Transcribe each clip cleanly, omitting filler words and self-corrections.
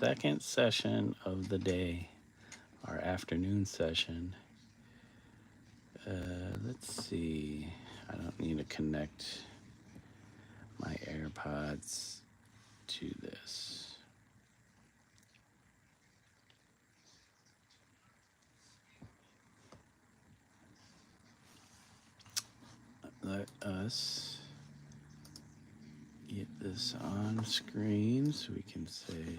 second session of the day, our afternoon session. Let's see. I don't need to connect my AirPods to this. Let us get this on screen so we can say,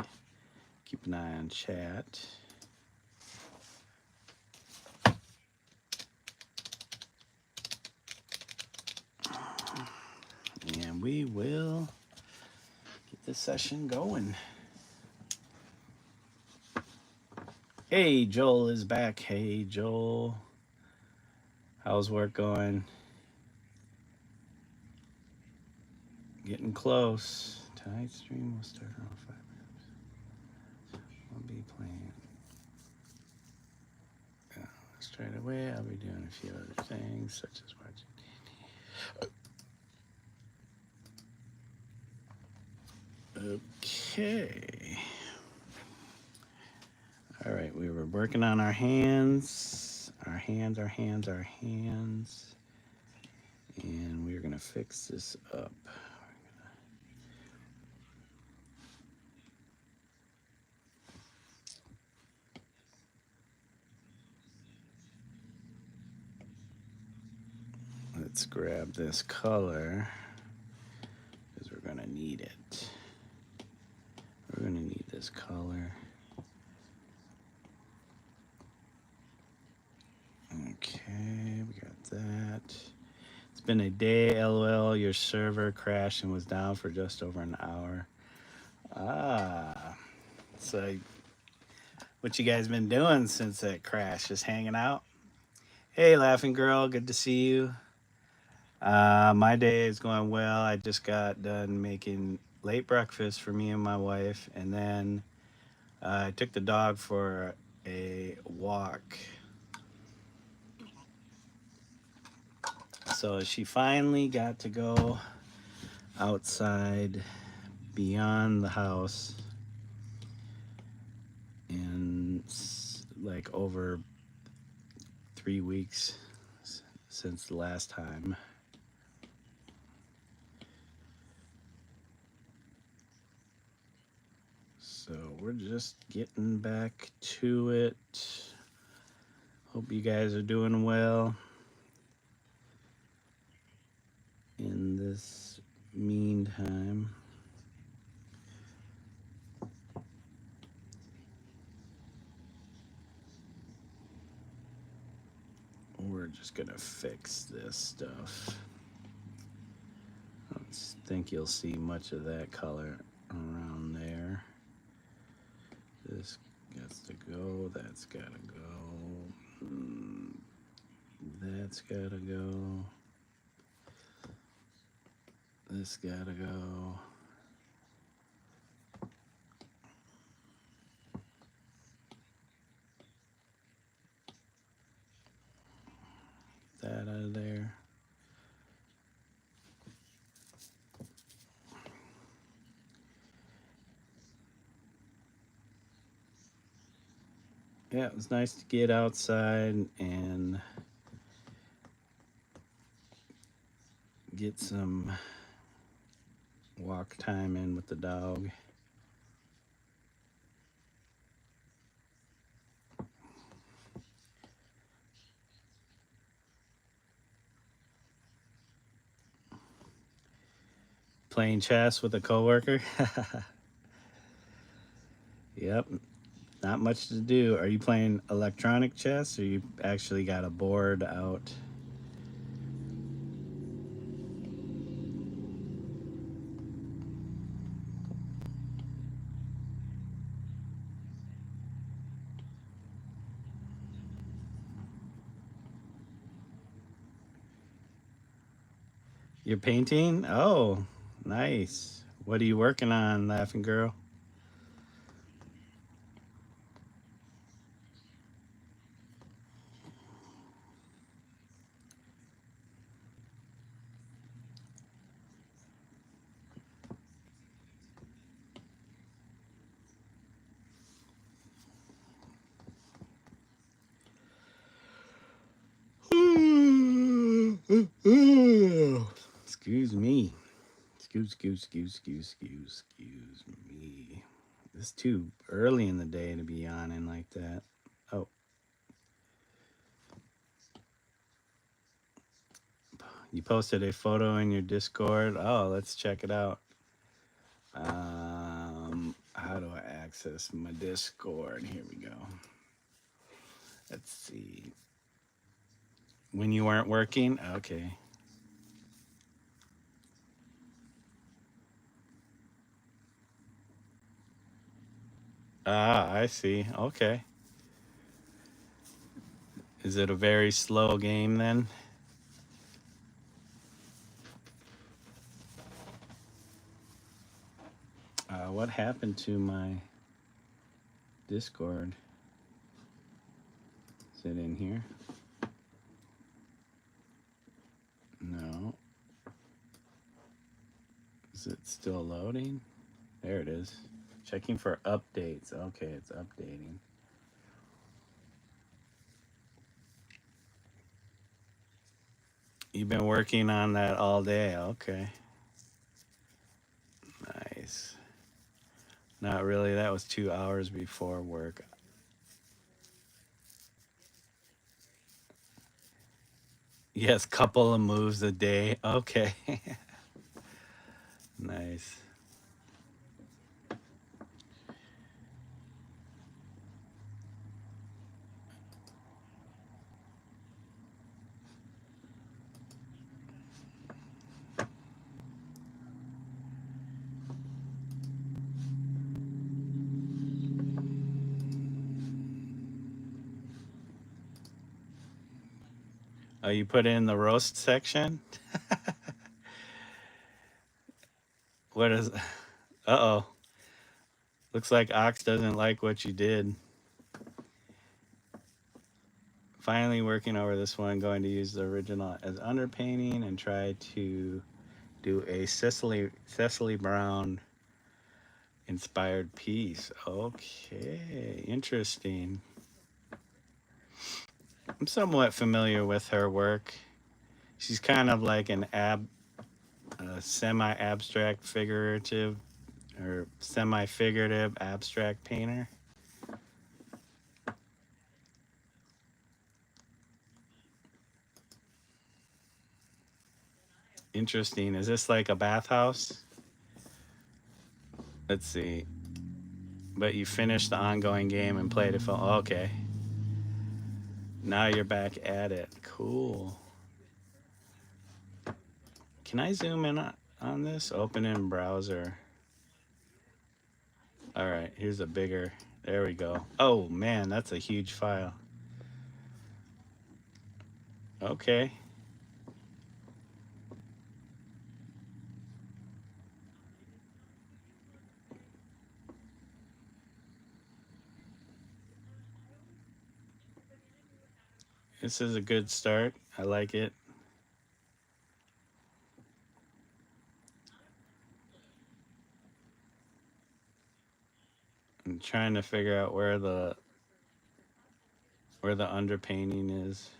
keep an eye on chat. And we will get this session going. Hey, Joel is back. Hey, Joel. How's work going? Getting close. Tonight's stream will start around 5 minutes. I'll be playing. Straight away, I'll be doing a few other things, such as watching. Okay. All right, we were working on our hands. Our hands. And we're going to fix this up. Let's grab this color because we're going to need it. We're going to need this color. Okay, we got that. It's been a day, LOL. Your server crashed and was down for just over an hour. So what you guys been doing since that crash? Just hanging out? Hey, Laughing Girl, good to see you. My day is going well. I just got done making late breakfast for me and my wife, and then I took the dog for a walk. So she finally got to go outside beyond the house in like over 3 weeks since the last time. So we're just getting back to it. Hope you guys are doing well in this meantime. We're just gonna fix this stuff. I don't think you'll see much of that color around there. This gets to go, that's gotta go, that's gotta go, this gotta go. That out of there. Yeah, it was nice to get outside and get some walk time in with the dog. Playing chess with a coworker. Yep, not much to do. Are you playing electronic chess or you actually got a board out? You're painting? Oh, nice. What are you working on, Laughing Girl? Excuse me. It's too early in the day to be yawning like that. Oh, you posted a photo in your Discord. Oh, let's check it out. How do I access my Discord? Here we go. Let's see. When you weren't working? Okay. Ah, I see. Okay. Is it a very slow game then? What happened to my Discord? Is it in here? No. Is it still loading? There it is. Checking for updates. Okay, it's updating. You've been working on that all day. Okay. Nice. Not really. That was 2 hours before work. Yes, couple of moves a day. Okay. Nice. Oh, you put it in the roast section? What is. Uh oh. Looks like Ox doesn't like what you did. Finally working over this one, going to use the original as underpainting and try to do a Cecily Brown inspired piece. Okay, interesting. I'm somewhat familiar with her work. She's kind of like an semi-abstract figurative or semi-figurative abstract painter. Interesting. Is this like a bathhouse? Let's see. But you finished the ongoing game and played it for. Okay. Now you're back at it. Cool. Can I zoom in on this? Open in browser. All right. Here's a bigger. There we go. Oh, man. That's a huge file. Okay. This is a good start. I like it. I'm trying to figure out where the underpainting is.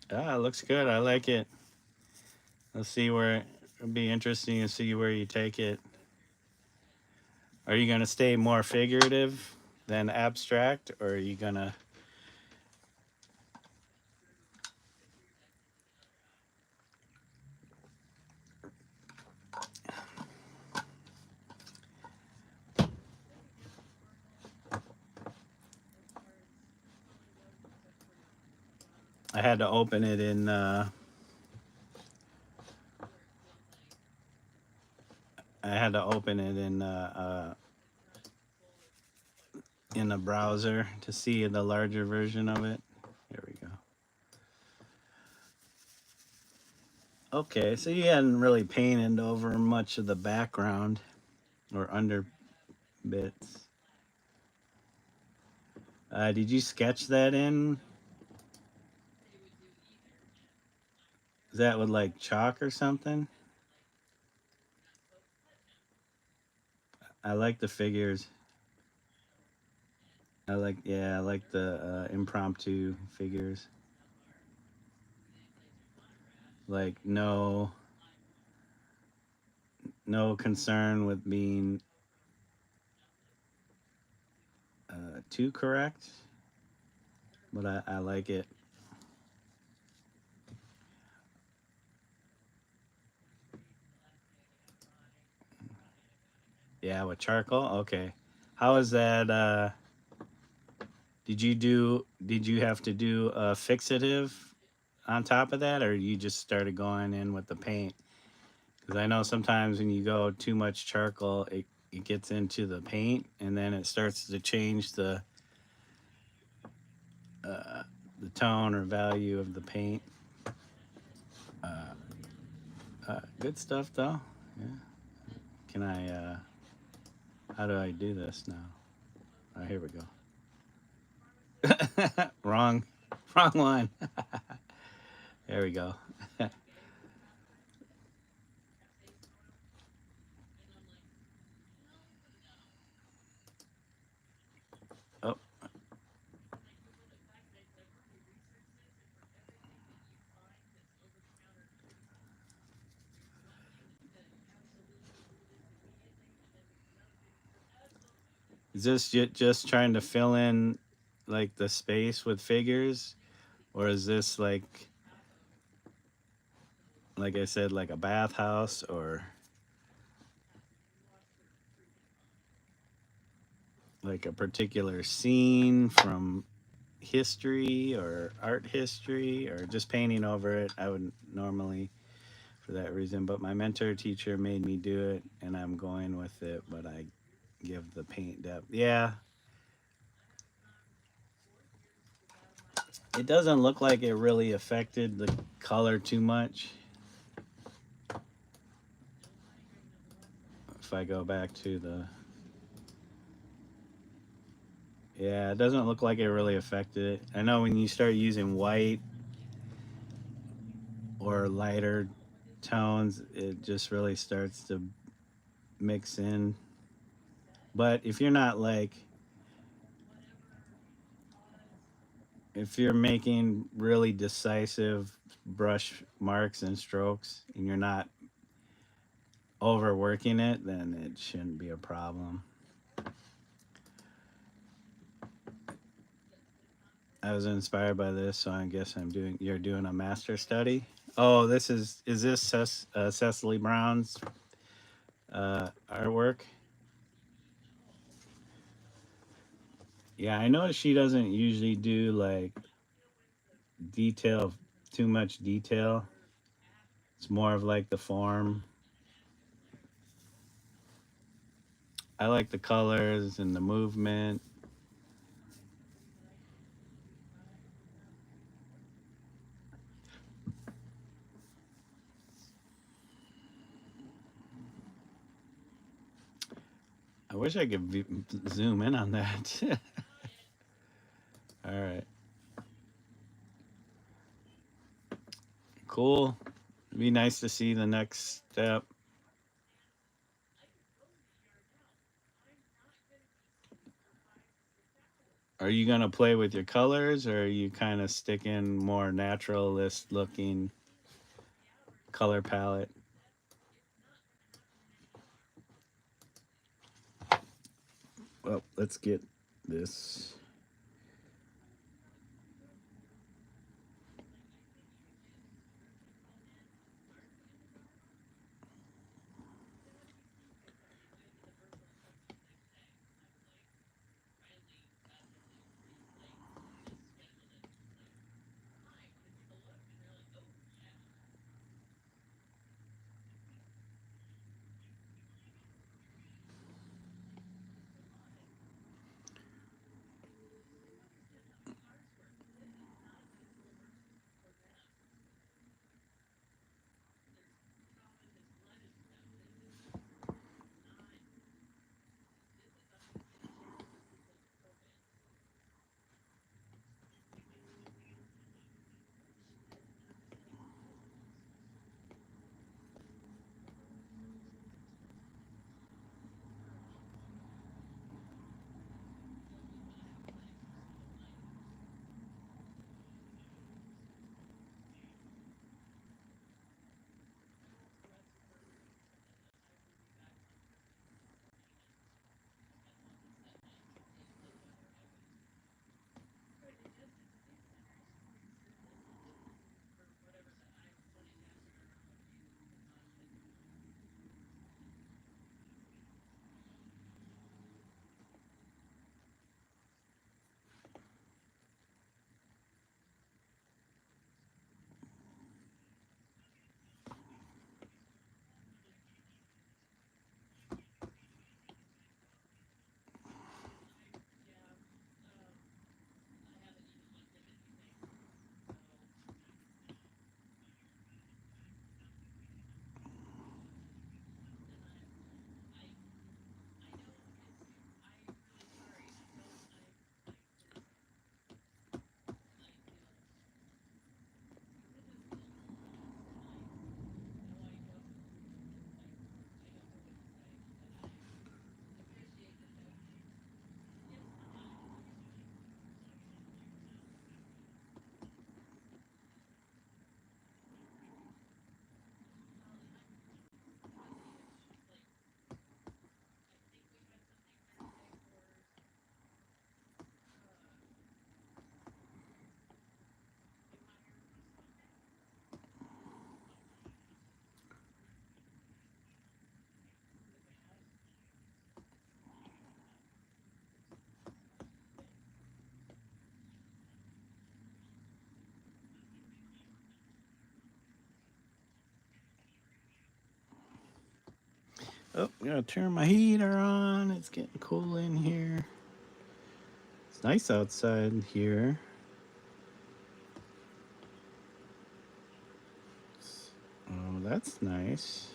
Ah, it looks good. I like it. Let's see where it'll be interesting to see where you take it. Are you gonna stay more figurative than abstract, or are you gonna? I had to open it in. I had to open it in a browser to see the larger version of it. Here we go. Okay, so you hadn't really painted over much of the background or under bits. Did you sketch that in? Is that with like chalk or something? I like the figures. I like the impromptu figures. Like no concern with being too correct, but I like it. Yeah, with charcoal. Okay. How is that? Did you have to do a fixative on top of that, or you just started going in with the paint? Because I know sometimes when you go too much charcoal, it gets into the paint, and then it starts to change uh, the tone or value of the paint. Uh, good stuff though. Yeah. Can I? How do I do this now? Oh, here we go. wrong, wrong one. There we go. Oh, is this just trying to fill in like the space with figures, or is this like I said, like a bathhouse or like a particular scene from history or art history or just painting over it? I would normally for that reason, but my mentor teacher made me do it and I'm going with it, but I give the paint depth. Yeah, it doesn't look like it really affected the color too much. If I go back to the, yeah, it doesn't look like it really affected it. I know when you start using white or lighter tones, it just really starts to mix in. But if you're not like, if you're making really decisive brush marks and strokes and you're not overworking it, then it shouldn't be a problem. I was inspired by this, so I guess you're doing a master study. Oh, is this Cecily Brown's artwork? Yeah, I know she doesn't usually do like detail, too much detail. It's more of like the form. I like the colors and the movement. I wish I could zoom in on that. All right, cool. It'd be nice to see the next step. Are you gonna play with your colors, or are you kind of sticking more naturalist looking color palette? Well, let's get this. Oh, I'm gonna turn my heater on. It's getting cool in here. It's nice outside here. Oh, that's nice.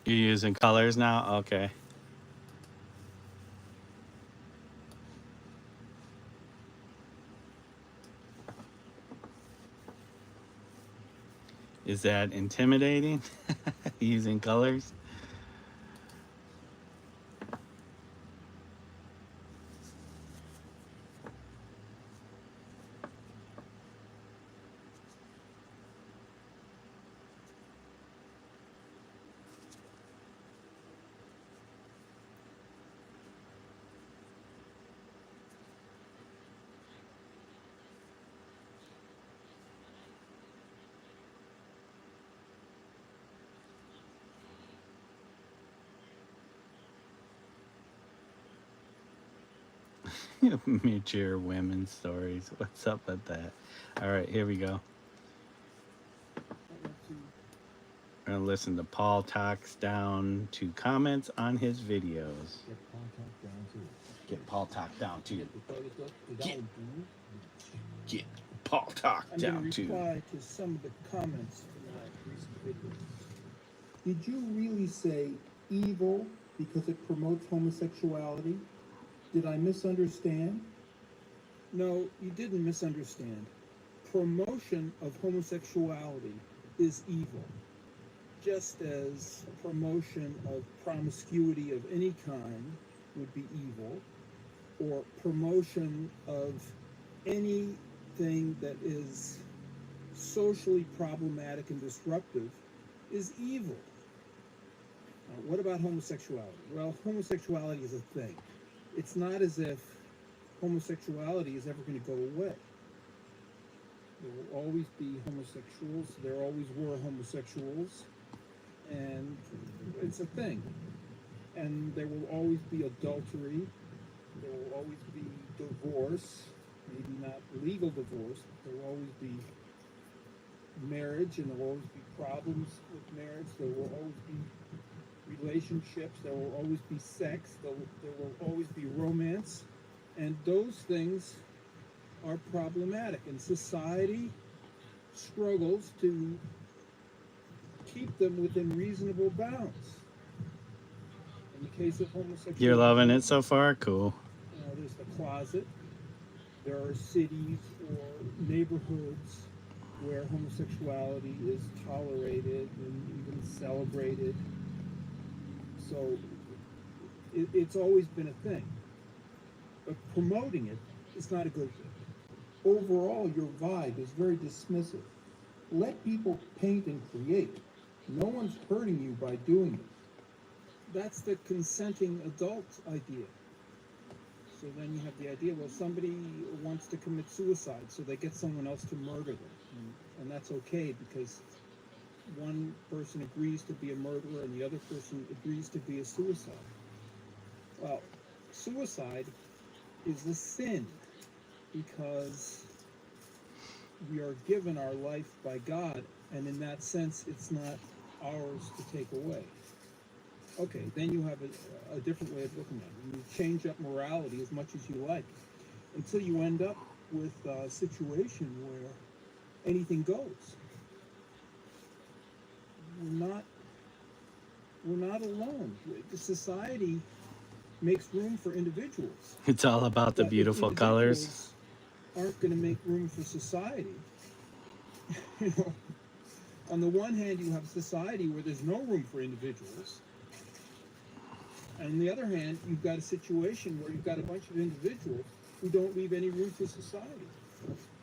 You're using colors now? Okay. Is that intimidating? Using colors? Mature women's stories. What's up with that? All right, here we go. We're gonna listen to Paul talks down to comments on his videos. Get Paul talk down to. Get Paul talk down to. Reply to some of the comments from my recent videos. Did you really say evil because it promotes homosexuality? Did I misunderstand? No, you didn't misunderstand. Promotion of homosexuality is evil, just as promotion of promiscuity of any kind would be evil, or promotion of anything that is socially problematic and disruptive is evil. What about homosexuality? Well, homosexuality is a thing. It's not as if homosexuality is ever going to go away. There will always be homosexuals. There always were homosexuals. And it's a thing. And there will always be adultery. There will always be divorce. Maybe not legal divorce, but there will always be marriage, and there will always be problems with marriage. There will always be relationships. There will always be sex. There will always be romance. And those things are problematic. And society struggles to keep them within reasonable bounds. In the case of homosexuality, You're loving it so far? Cool. There's the closet. There are cities or neighborhoods where homosexuality is tolerated and even celebrated. So it's always been a thing. But promoting it is not a good thing. Overall, your vibe is very dismissive. Let people paint and create. No one's hurting you by doing it. That's the consenting adult idea. So then you have the idea, well, somebody wants to commit suicide, so they get someone else to murder them. And that's okay because one person agrees to be a murderer and the other person agrees to be a suicide. Well, suicide is a sin because we are given our life by God, and in that sense, it's not ours to take away. Okay, then you have a different way of looking at it. You change up morality as much as you like until you end up with a situation where anything goes. We're not alone. The society makes room for individuals. It's all about the But if beautiful colors. individuals aren't going to make room for society, you know, on the one hand, you have society where there's no room for individuals. And on the other hand, you've got a situation where you've got a bunch of individuals who don't leave any room for society.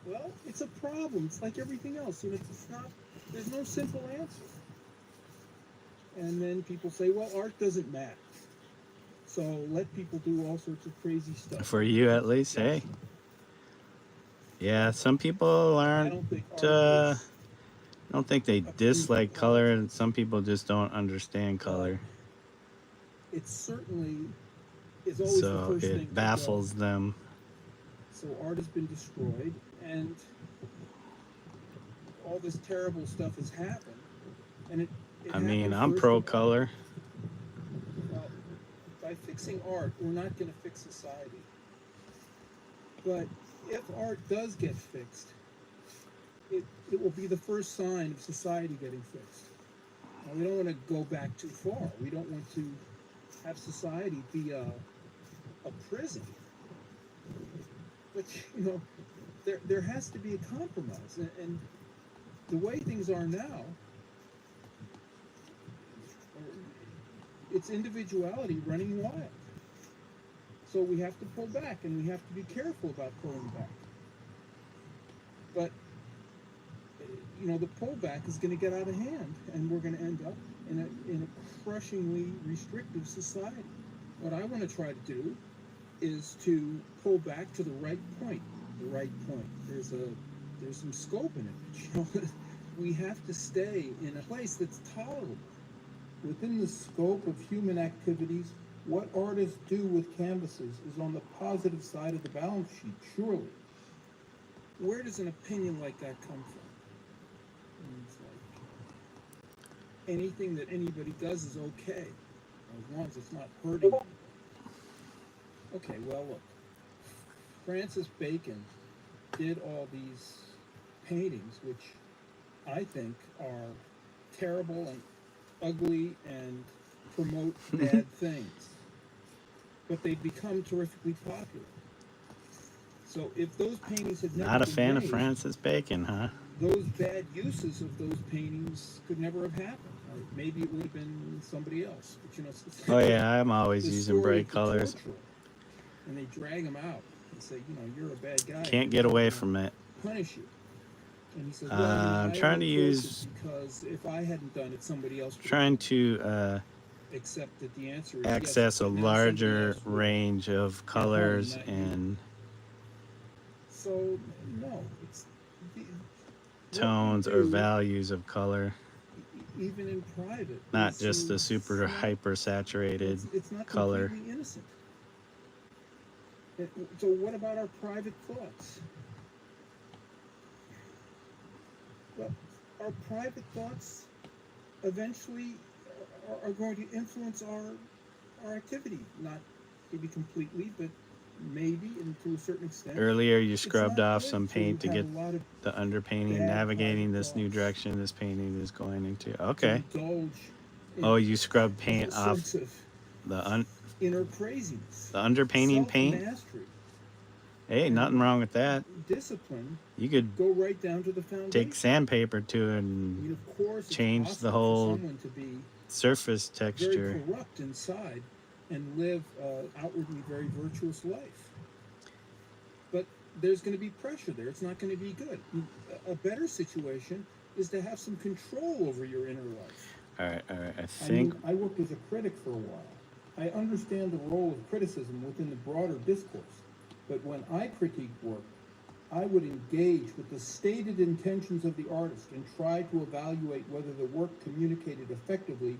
Well, it's a problem. It's like everything else. You know, it's not, there's no simple answer. And then people say, well, art doesn't matter. So let people do all sorts of crazy stuff. For you, at least, hey. Yeah, some people I aren't. don't think art I is don't think they a proof dislike of color, art. and some people just don't understand color. It certainly is always the So first thing it to go. baffles them. So art has been destroyed, and all this terrible stuff has happened. And it I mean, happened I'm first pro of all- color. Well, by fixing art, we're not going to fix society. But if art does get fixed, it will be the first sign of society getting fixed. Now, we don't want to go back too far. We don't want to have society be a prison. But, you know, there has to be a compromise. And the way things are now, it's individuality running wild. So we have to pull back, and we have to be careful about pulling back. But, you know, the pullback is going to get out of hand, and we're going to end up in a crushingly restrictive society. What I want to try to do is to pull back to the right point. The right point. There's some scope in it. But, you know, we have to stay in a place that's tolerable. Within the scope of human activities, what artists do with canvases is on the positive side of the balance sheet, surely. Where does an opinion like that come from? And it's like, anything that anybody does is okay, as long as it's not hurting anybody. Okay, well, look. Francis Bacon did all these paintings, which I think are terrible and ugly and promote bad things. But they've become terrifically popular. So if those paintings had never Not a been fan of made, Francis Bacon, huh? those bad uses of those paintings could never have happened. Or maybe it would have been somebody else. But you know, Oh yeah, I'm always the using story bright of the colors. torturer. And they drag him out and say, you know, you're a bad guy. Can't get away from it. Punish you. And he says, well, I'm trying to use. because if I hadn't done it, somebody else would. Trying to Except that the answer is access yes, a but now larger somebody else would. range of colors not you. and So no, it's tones what we or do, values of color, even in private. not is just to- the super it's not- hyper saturated it's not color. completely innocent. So what about our private thoughts? Well, our private thoughts eventually are going to influence our activity. Not maybe completely, but maybe, and to a certain extent. Earlier you It's scrubbed not off good some paint to have get a lot of the underpainting, bad navigating private this new thoughts. direction this painting is going into. to Okay. indulge in Oh, you scrubbed a paint off sense of the inner craziness, the underpainting paint. self-mastery, Hey, nothing wrong with that. discipline. You could Go right down to the foundation. take sandpaper to it I and mean, of course, it's change the possible whole for someone to be surface very texture. corrupt inside and live outwardly very virtuous life. But there's going to be pressure there. It's not going to be good. A better situation is to have some control over your inner life. All right. I I think mean, I worked as a critic for a while, I understand the role of criticism within the broader discourse, but when I critique work, I would engage with the stated intentions of the artist and try to evaluate whether the work communicated effectively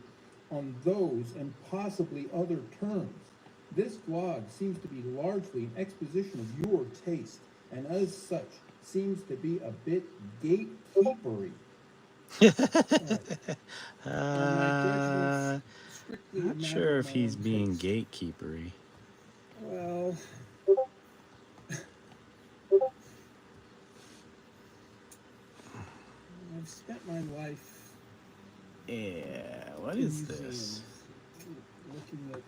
on those and possibly other terms. This vlog seems to be largely an exposition of your taste, and as such, seems to be a bit gatekeepery. Are my judgments strictly a Not matter sure of if my he's own being taste? gatekeepery. Well, I've spent my life Yeah, what in is museums, this? looking at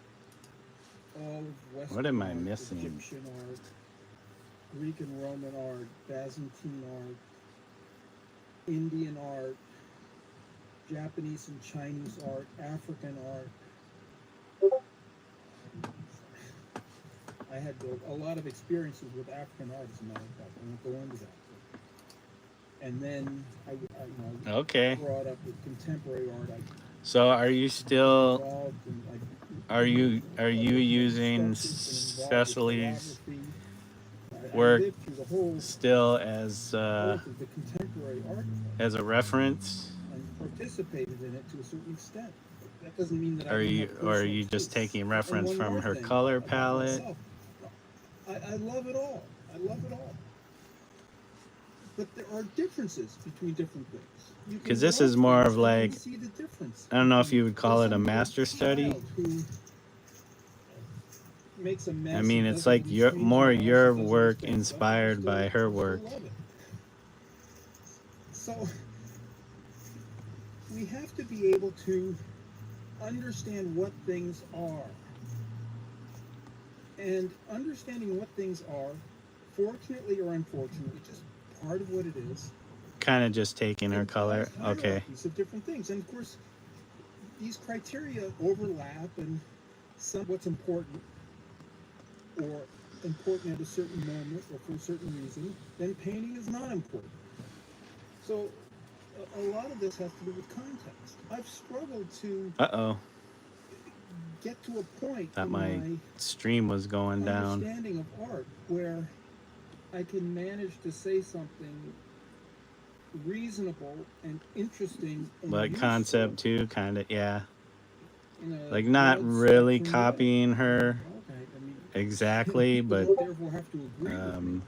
all of Western What am I art, missing? Egyptian art, Greek and Roman art, Byzantine art, Indian art, Japanese and Chinese art, African art. I had a lot of experiences with African art, as a matter of fact. I won't go into that. And then I Okay. brought up with contemporary art. So are you still Involved in, are you using sculptures, been involved with Cecily's calligraphy. I work lived through the whole still as growth of the contemporary art a reference? and participated in it to a certain extent. That doesn't mean that I Are don't you have or are personal you just tastes. taking And reference one from more her thing color about palette? myself. I love it all. I love it all. But there are differences between different things. You Because can this is love more things of and like, then see the difference. I don't know if between- you would call there's it a some master study. child who makes a mess. I mean, and it's does all like these things more in the house your and doesn't work respect stuff, inspired you by her still work. love it. So we have to be able to understand what things are. And understanding what things are, fortunately or unfortunately, just part of what it is. Kind of just taking her color. implies Okay. hierarchies of different things. And of course, these criteria overlap, and some what's important or important at a certain moment or for a certain reason, then painting is not important. So a lot of this has to do with context. I've struggled to Uh-oh. get to a point Thought in my my stream was going down. understanding of art where I can manage to say something reasonable and interesting and But useful concept too, kind of, yeah. in a Like not broad really spectrum way. copying her Okay, I mean, exactly, people but don't therefore have to agree with me.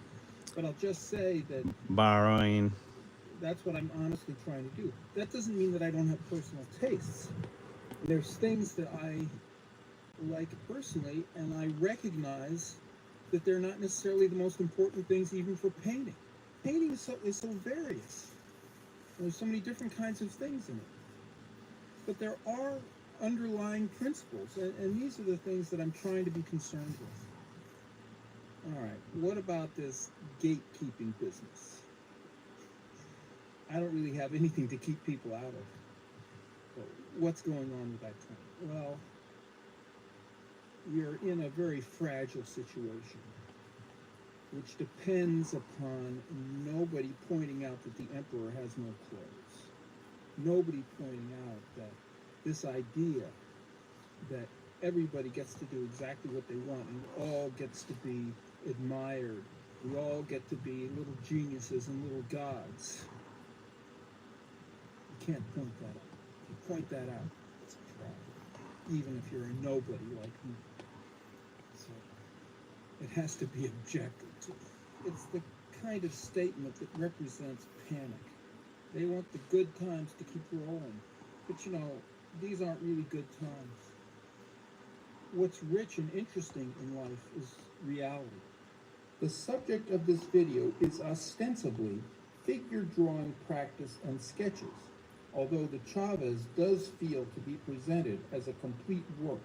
But I'll just say that borrowing. that's what I'm honestly trying to do. That doesn't mean that I don't have personal tastes. There's things that I like personally, and I recognize that they're not necessarily the most important things even for painting. Painting is so various. There's so many different kinds of things in it. But there are underlying principles, and these are the things that I'm trying to be concerned with. All right, what about this gatekeeping business? I don't really have anything to keep people out of. But what's going on with that term? Well, we're in a very fragile situation, which depends upon nobody pointing out that the emperor has no clothes. Nobody pointing out that this idea that everybody gets to do exactly what they want and all gets to be admired. We all get to be little geniuses and little gods. You can't point that out. If you point that out, it's a problem. Even if you're a nobody like me. So it has to be objected to. It's the kind of statement that represents panic. They want the good times to keep rolling. But you know, these aren't really good times. What's rich and interesting in life is reality. The subject of this video is ostensibly figure drawing practice and sketches, although the Chavez does feel to be presented as a complete work,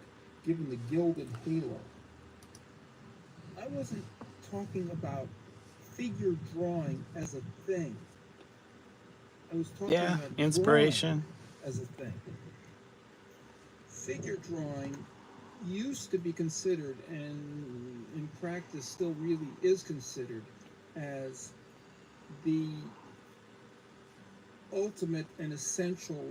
given the gilded halo. I wasn't talking about figure drawing as a thing. I was talking about Inspiration. as a thing. Figure drawing used to be considered, and in practice still really is considered, as the ultimate and essential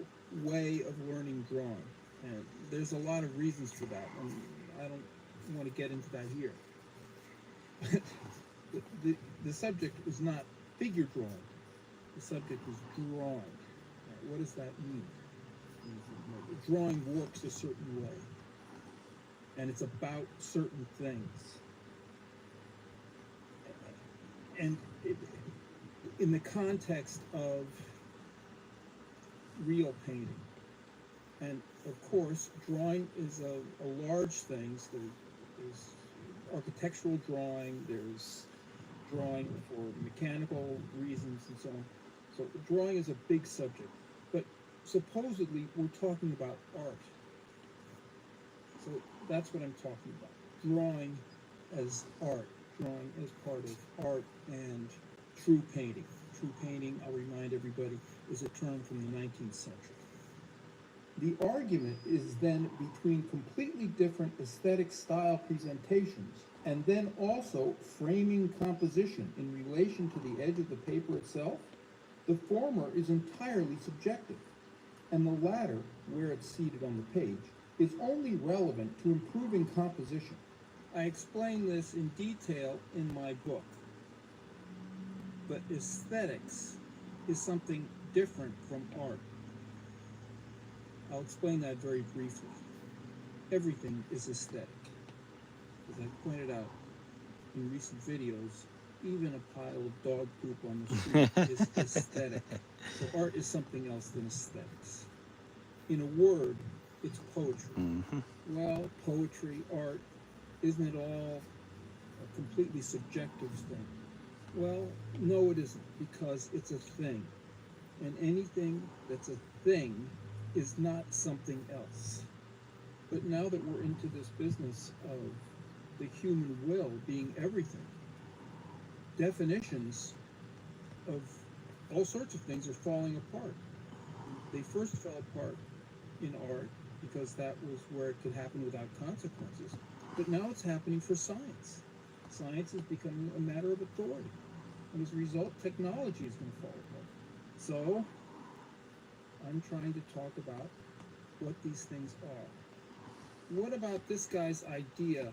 way of learning drawing. And there's a lot of reasons for that, and I don't want to get into that here. The subject is not figure drawing. The subject is drawing. Right, what does that mean? Drawing works a certain way, and it's about certain things. And in the context of real painting, and of course, drawing is a large thing. So there's architectural drawing, there's drawing for mechanical reasons, and so on. So drawing is a big subject. But supposedly, we're talking about art. So that's what I'm talking about. Drawing as art. Drawing as part of art and true painting. True painting, I'll remind everybody, is a term from the 19th century. The argument is then between completely different aesthetic style presentations and then also framing composition in relation to the edge of the paper itself. The former is entirely subjective, and the latter, where it's seated on the page, is only relevant to improving composition. I explain this in detail in my book, but aesthetics is something different from art. I'll explain that very briefly. Everything is aesthetic. As I pointed out in recent videos, even a pile of dog poop on the street is aesthetic. So art is something else than aesthetics. In a word, it's poetry. Mm-hmm. Well, poetry, art, isn't it all a completely subjective thing? Well, no, it isn't, because it's a thing. And anything that's a thing is not something else. But now that we're into this business of the human will being everything, definitions of all sorts of things are falling apart. They first fell apart in art because that was where it could happen without consequences. But now it's happening for science. Science is becoming a matter of authority. And as a result, technology is going to fall apart. So, I'm trying to talk about what these things are. What about this guy's idea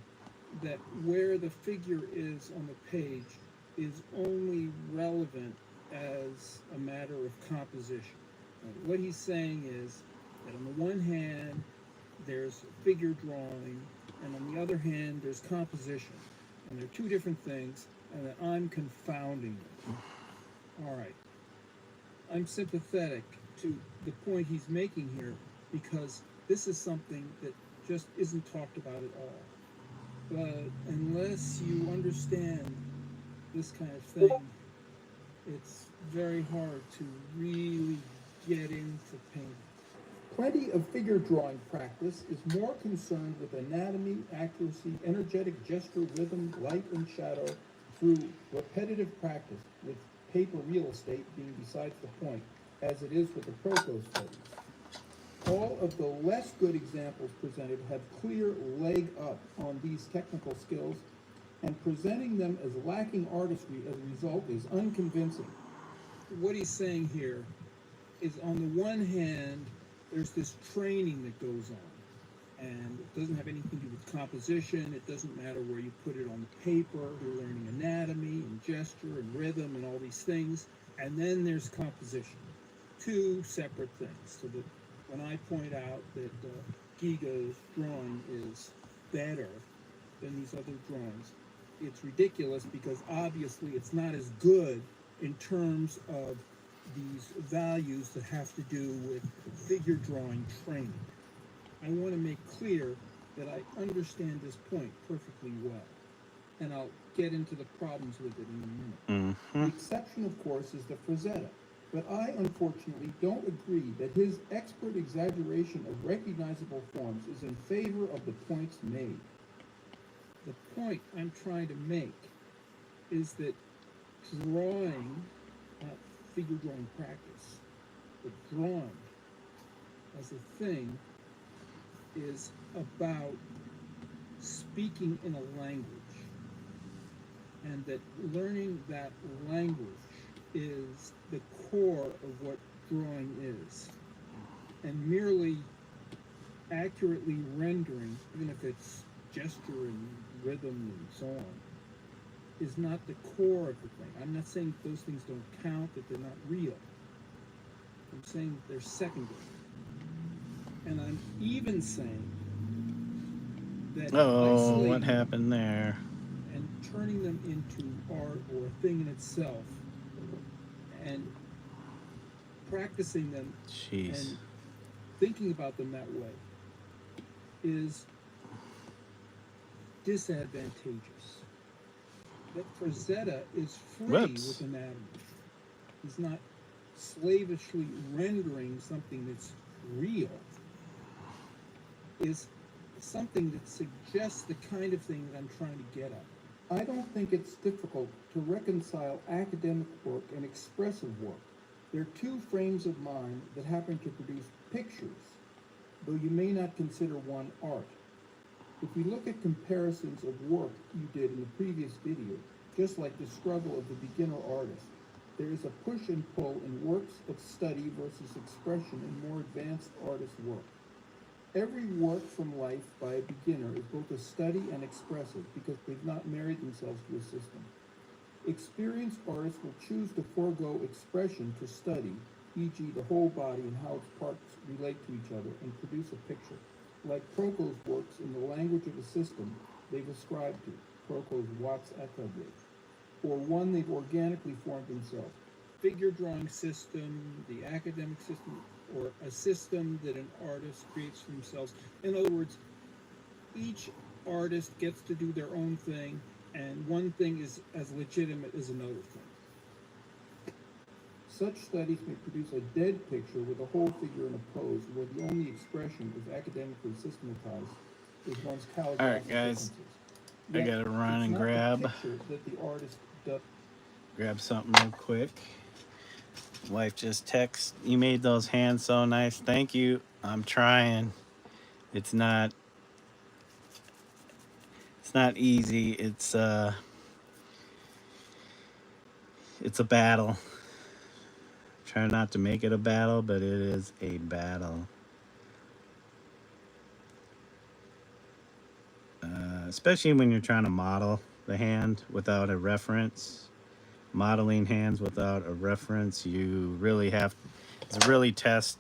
that where the figure is on the page is only relevant as a matter of composition? And what he's saying is that on the one hand, there's figure drawing, and on the other hand, there's composition. And they're two different things, and that I'm confounding them. All right. I'm sympathetic to the point he's making here, because this is something that just isn't talked about at all. But unless you understand this kind of thing, it's very hard to really get into painting. Plenty of figure drawing practice is more concerned with anatomy, accuracy, energetic gesture, rhythm, light and shadow through repetitive practice, with paper real estate being besides the point, as it is with the Proco studies. All of the less good examples presented have clear leg up on these technical skills, and presenting them as lacking artistry as a result is unconvincing. What he's saying here is, on the one hand, there's this training that goes on, and it doesn't have anything to do with composition. It doesn't matter where you put it on the paper. You're learning anatomy and gesture and rhythm and all these things. And then there's composition. Two separate things. So that when I point out that Giga's drawing is better than these other drawings, it's ridiculous, because obviously it's not as good in terms of these values that have to do with figure drawing training. I want to make clear that I understand this point perfectly well, and I'll get into the problems with it in a minute. Mm-hmm. The exception, of course, is the Frazetta, but I unfortunately don't agree that his expert exaggeration of recognizable forms is in favor of the points made. The point I'm trying to make is that drawing, not figure drawing practice, but drawing as a thing is about speaking in a language, and that learning that language is the core of what drawing is. And merely accurately rendering, even if it's gesture and rhythm and so on, is not the core of the thing. I'm not saying those things don't count, that they're not real. I'm saying that they're secondary. And I'm even saying that Oh, what isolating them happened there? and turning them into art or a thing in itself and practicing them Jeez. and thinking about them that way is disadvantageous. That Frazetta is free Whoops. with anatomy. He's not slavishly rendering something that's real, is something that suggests the kind of thing that I'm trying to get at. I don't think it's difficult to reconcile academic work and expressive work. They're two frames of mind that happen to produce pictures, though you may not consider one art. If we look at comparisons of work you did in the previous video, just like the struggle of the beginner artist, there is a push and pull in works of study versus expression in more advanced artist work. Every work from life by a beginner is both a study and expressive because they've not married themselves to a system. Experienced artists will choose to forego expression to study, e.g. the whole body and how its parts relate to each other, and produce a picture. Like Proko's works in the language of a system they've ascribed to, Proko's Watts Etabli, or one they've organically formed themselves. Figure drawing system, the academic system, or a system that an artist creates for themselves. In other words, each artist gets to do their own thing, and one thing is as legitimate as another thing. Such studies may produce a dead picture with a whole figure in a pose where the only expression is academically systematized is one's calligraphic Alright, guys. differences. I Yet, gotta run it's and not the grab picture that the artist does. something real quick. Wife just texts, "You made those hands so nice. Thank you. I'm trying. It's not easy. It's a battle. Try not to make it a battle, but it is a battle. Especially when you're trying to model the hand without a reference. Modeling hands without a reference, you really have to really test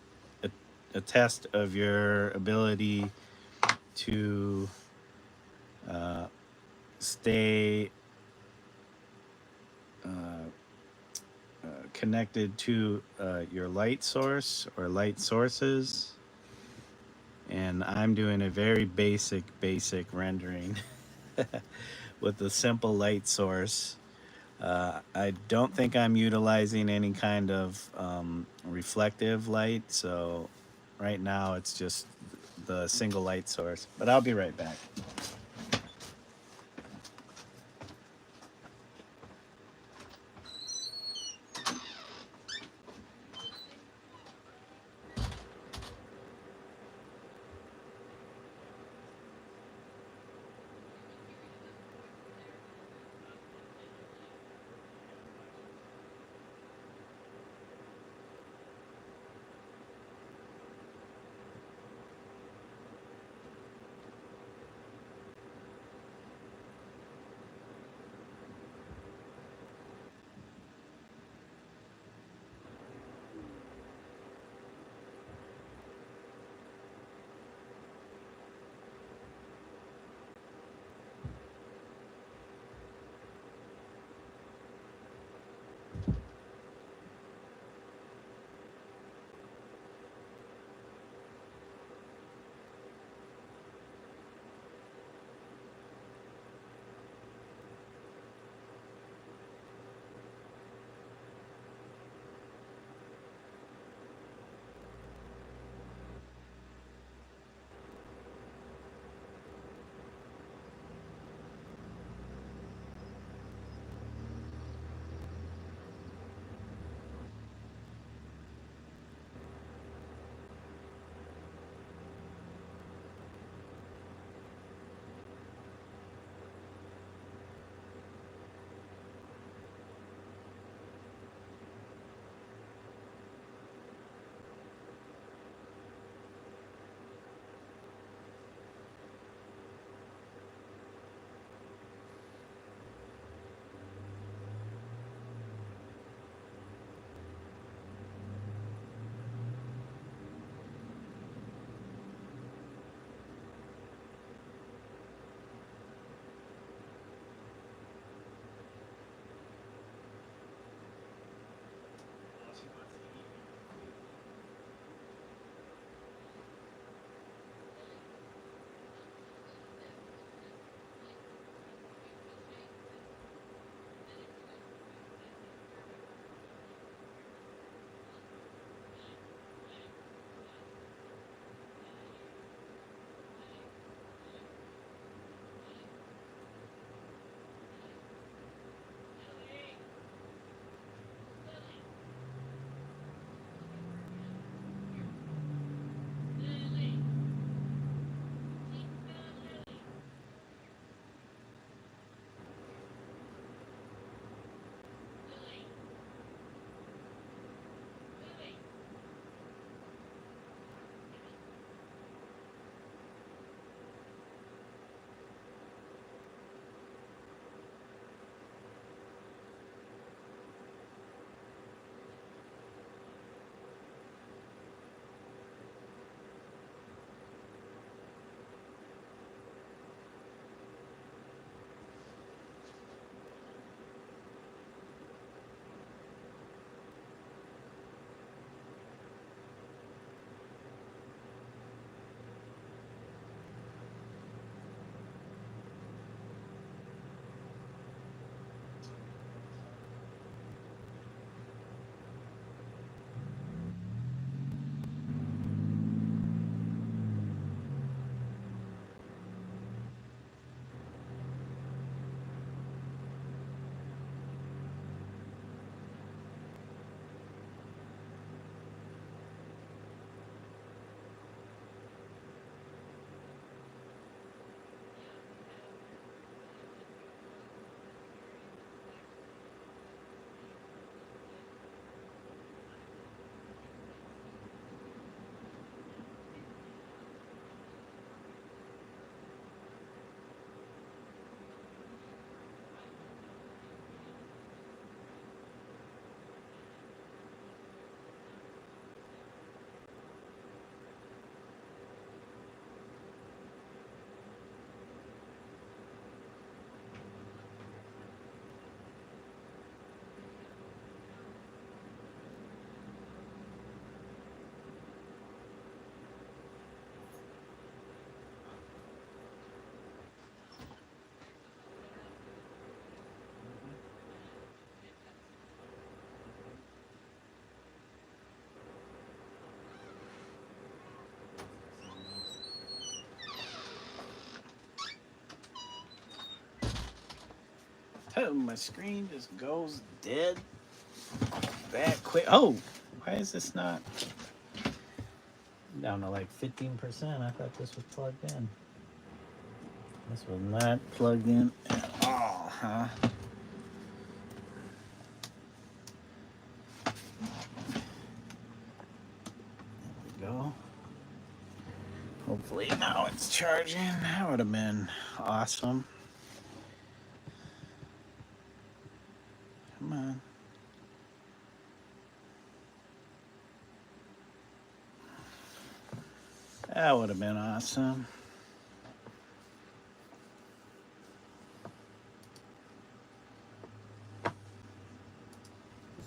a test of your ability to stay connected to your light source or light sources. And I'm doing a very basic rendering with a simple light source. I don't think I'm utilizing any kind of reflective light, so right now it's just the single light source. But I'll be right back. Oh, my screen just goes dead that quick. Oh, why is this not down to like 15%? I thought this was plugged in. This was not plugged in at all, huh? There we go. Hopefully now it's charging. That would have been awesome. Come on. That would have been awesome.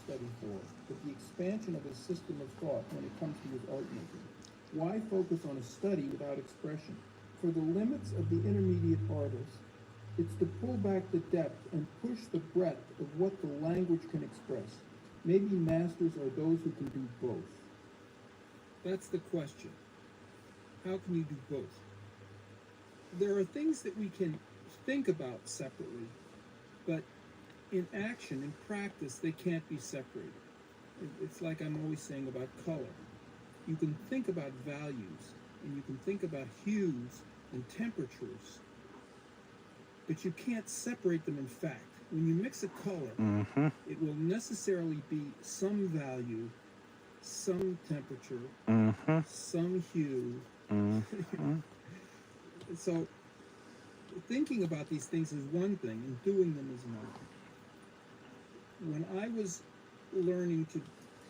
Study for, but the expansion of his system of thought when it comes to his art making. Why focus on a study without expression? For the limits of the intermediate artist, it's to pull back the depth and push the breadth of what the language can express. Maybe masters are those who can do both. That's the question. How can you do both? There are things that we can think about separately, but in action, in practice, they can't be separated. It's like I'm always saying about color. You can think about values, and you can think about hues and temperatures, but you can't separate them in fact. When you mix a color, it will necessarily be some value, some temperature, some hue. So thinking about these things is one thing, and doing them is another. When I was learning to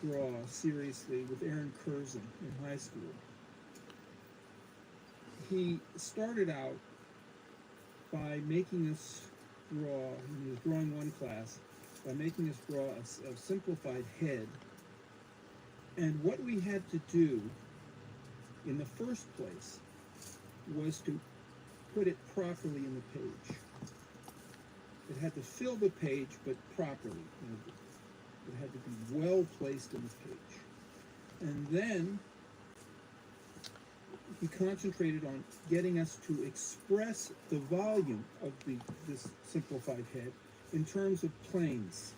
draw seriously with Aaron Curzon in high school, he started out by making us draw, he was drawing one class, by making us draw a simplified head. And what we had to do in the first place was to put it properly in the page. It had to fill the page, but properly. It had to be well placed in the page. And then he concentrated on getting us to express the volume of this simplified head in terms of planes.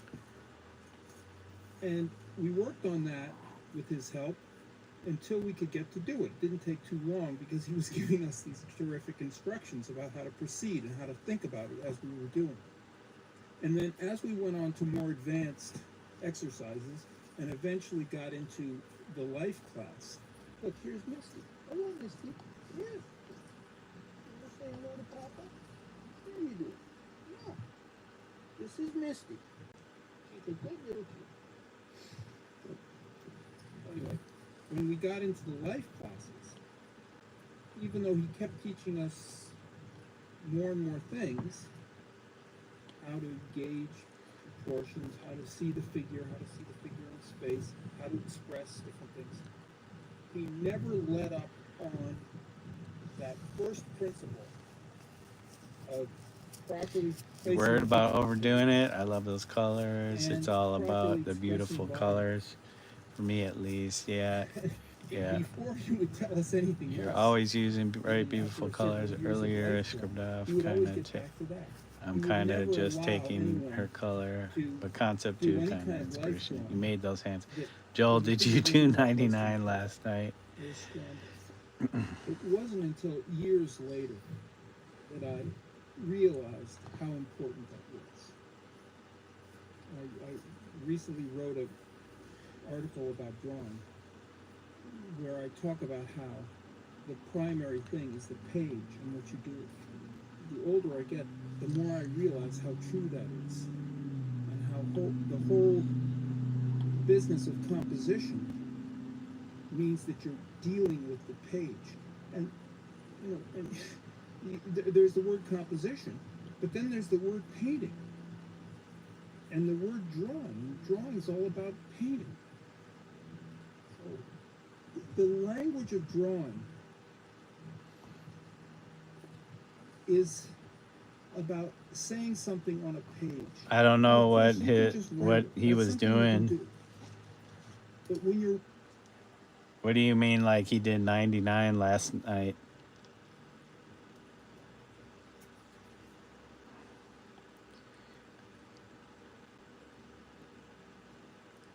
And we worked on that with his help until we could get to do it. It didn't take too long because he was giving us these terrific instructions about how to proceed and how to think about it as we were doing. And then as we went on to more advanced exercises and eventually got into the life class. Look, here's Misty. Hello, Misty. Yes. You say hello to Papa? There you do. Yeah. This is Misty. She's a good little kid. Anyway, when we got into the life classes, even though he kept teaching us more and more things, how to gauge proportions, how to see the figure, how to see the figure in space, how to express different things, he never let up on that first principle of properly placing. Worried about overdoing it? I love those colors. And It's all about the expressing beautiful body. colors. For me, at least, yeah. Yeah. Before he would tell us anything You're else, always using very after beautiful several colors. years of Earlier, I life scribbled class, off he would always kind get of. back to that. I'm He would kind never of just allow taking anyone her color, to but concept do too, any kind of kind of life inspiration. You drawing made those hands. that Joel, he did couldn't you do do 99 last night? his standards. It wasn't until years later that I realized how important that was. I recently wrote an article about drawing where I talk about how the primary thing is the page and what you do. The older I get, the more I realize how true that is, and how the whole business of composition means that you're dealing with the page. And there's the word composition, but then there's the word painting, and the word drawing. Drawing is all about painting. So the language of drawing is about saying something on a page. I don't know what What he was doing. do. But when you're What do you mean, like he did 99 last night?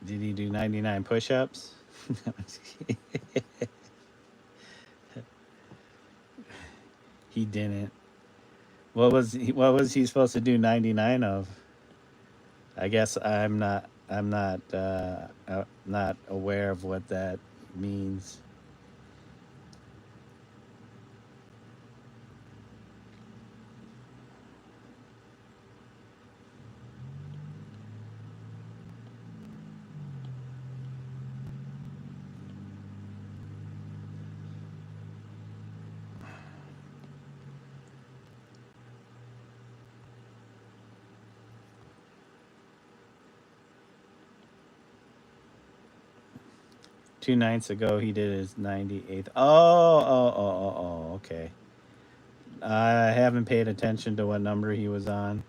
Did he do 99 push-ups? He didn't. What was he supposed to do 99 of? I guess I'm not aware of what that means. Two nights ago, he did his 98th. Oh, okay. I haven't paid attention to what number he was on.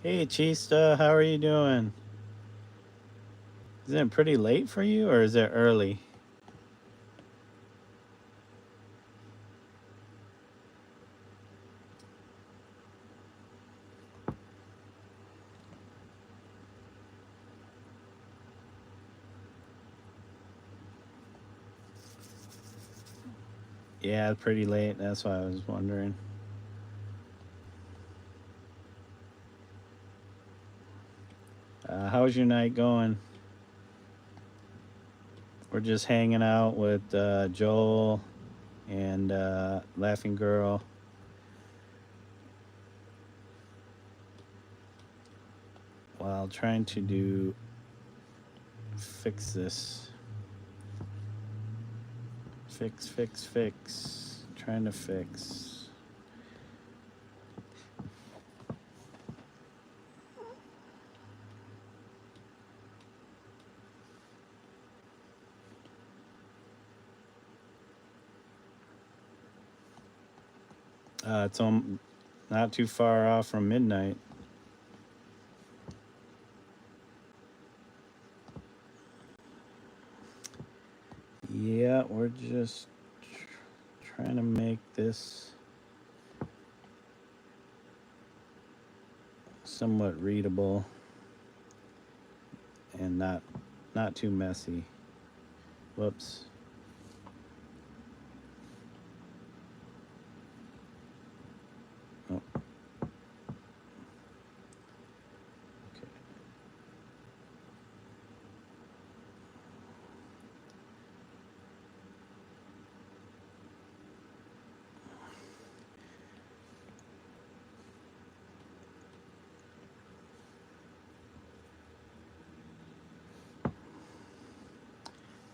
Hey, Chista, how are you doing? Isn't it pretty late for you, or is it early? Yeah, pretty late. That's why I was wondering. How's your night going? We're just hanging out with Joel and Laughing Girl. While trying to fix this. Fix. Trying to fix. It's not too far off from midnight. Yeah, we're just trying to make this somewhat readable and not too messy. Whoops. Oh, okay.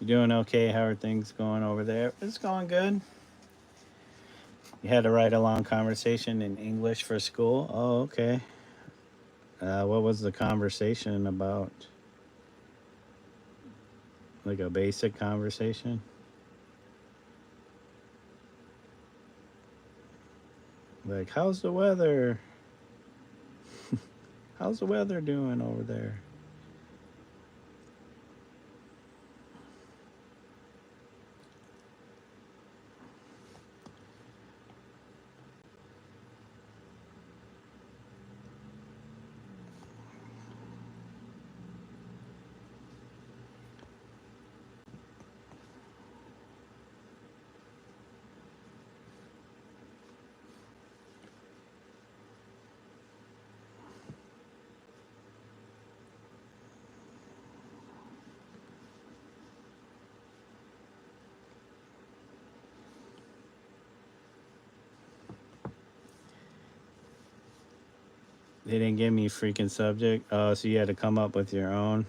You doing okay? How are things going over there? It's going good. You had to write a long conversation in English for school? Oh, okay. What was the conversation about? Like a basic conversation? Like, how's the weather? How's the weather doing over there? They didn't give me freaking subject. Oh, so you had to come up with your own.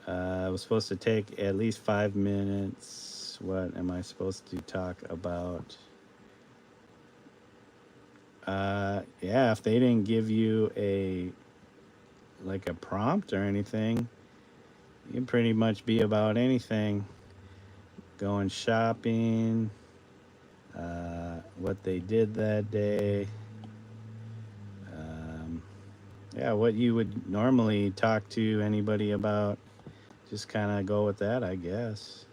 I was supposed to take at least 5 minutes. What am I supposed to talk about? Yeah, if they didn't give you a prompt or anything, you can pretty much be about anything. Going shopping, what they did that day. Um, yeah, what you would normally talk to anybody about. Just kind of go with that, I guess.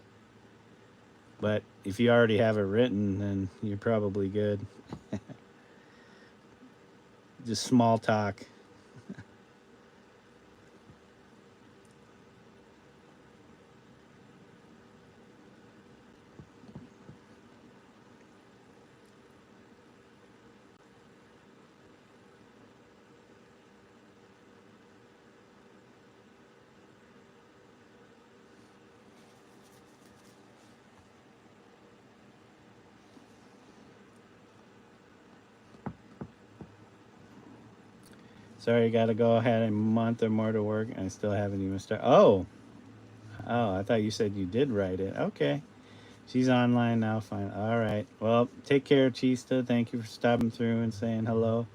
But if you already have it written, then you're probably good. Just small talk. Sorry, got to go. Had a month or more to work, and I still haven't even started. Oh, I thought you said you did write it. Okay, she's online now. Fine. All right. Well, take care, Chista. Thank you for stopping through and saying hello.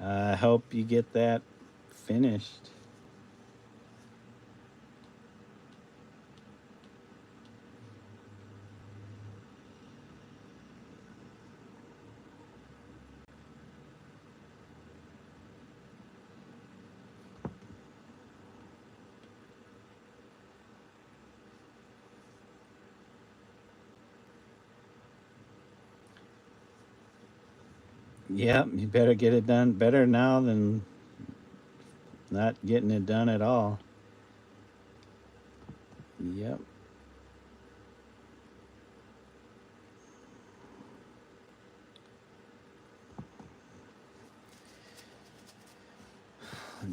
I hope you get that finished. Yep, you better get it done. Better now than not getting it done at all. Yep.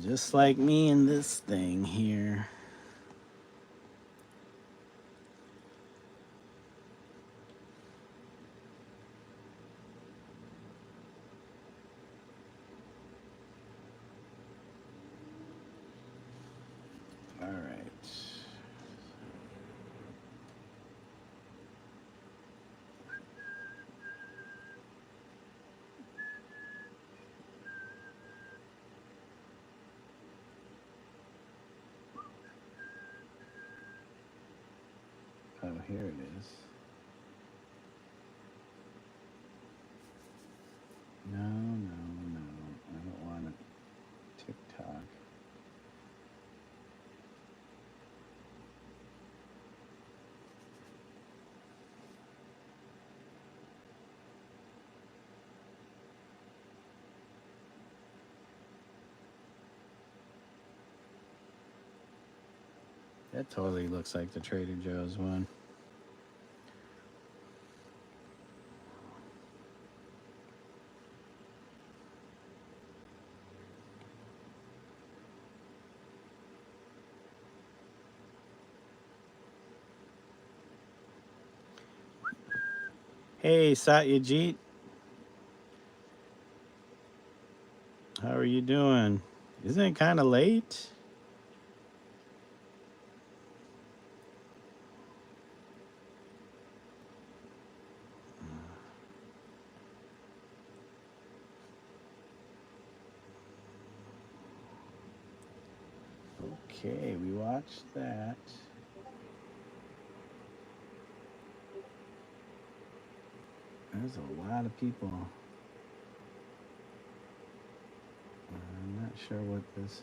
Just like me and this thing here. All right. Oh, here it is. No, no, no. I don't want a TikTok. That totally looks like the Trader Joe's one. Hey, Satyajit. How are you doing? Isn't it kind of late? Okay, we watched that. There's a lot of people. I'm not sure what this is.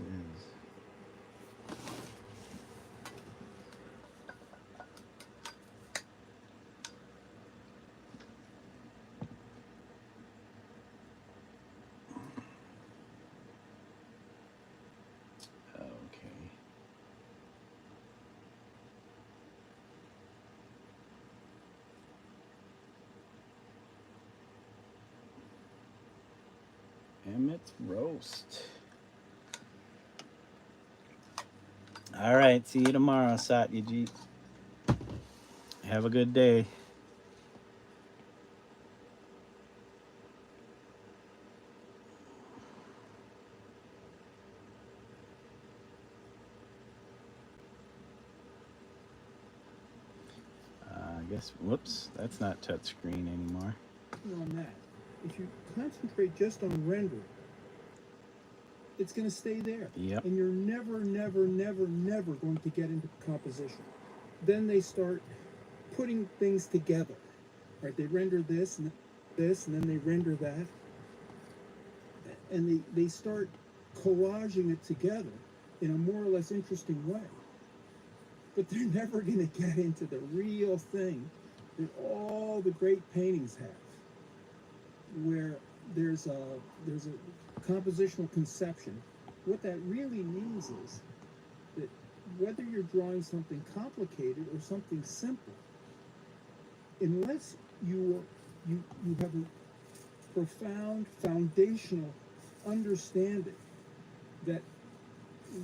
Okay. Emmett's roast. All right, see you tomorrow, Satyajit. Have a good day. I guess, whoops, that's not touchscreen anymore. On that, if you concentrate just on rendering, it's going to stay there. Yep. And you're never, never, never, never going to get into composition. Then they start putting things together. Right? They render this, and then they render that. And they start collaging it together in a more or less interesting way. But they're never going to get into the real thing that all the great paintings have, where there's a compositional conception. What that really means is that whether you're drawing something complicated or something simple, unless you have a profound foundational understanding that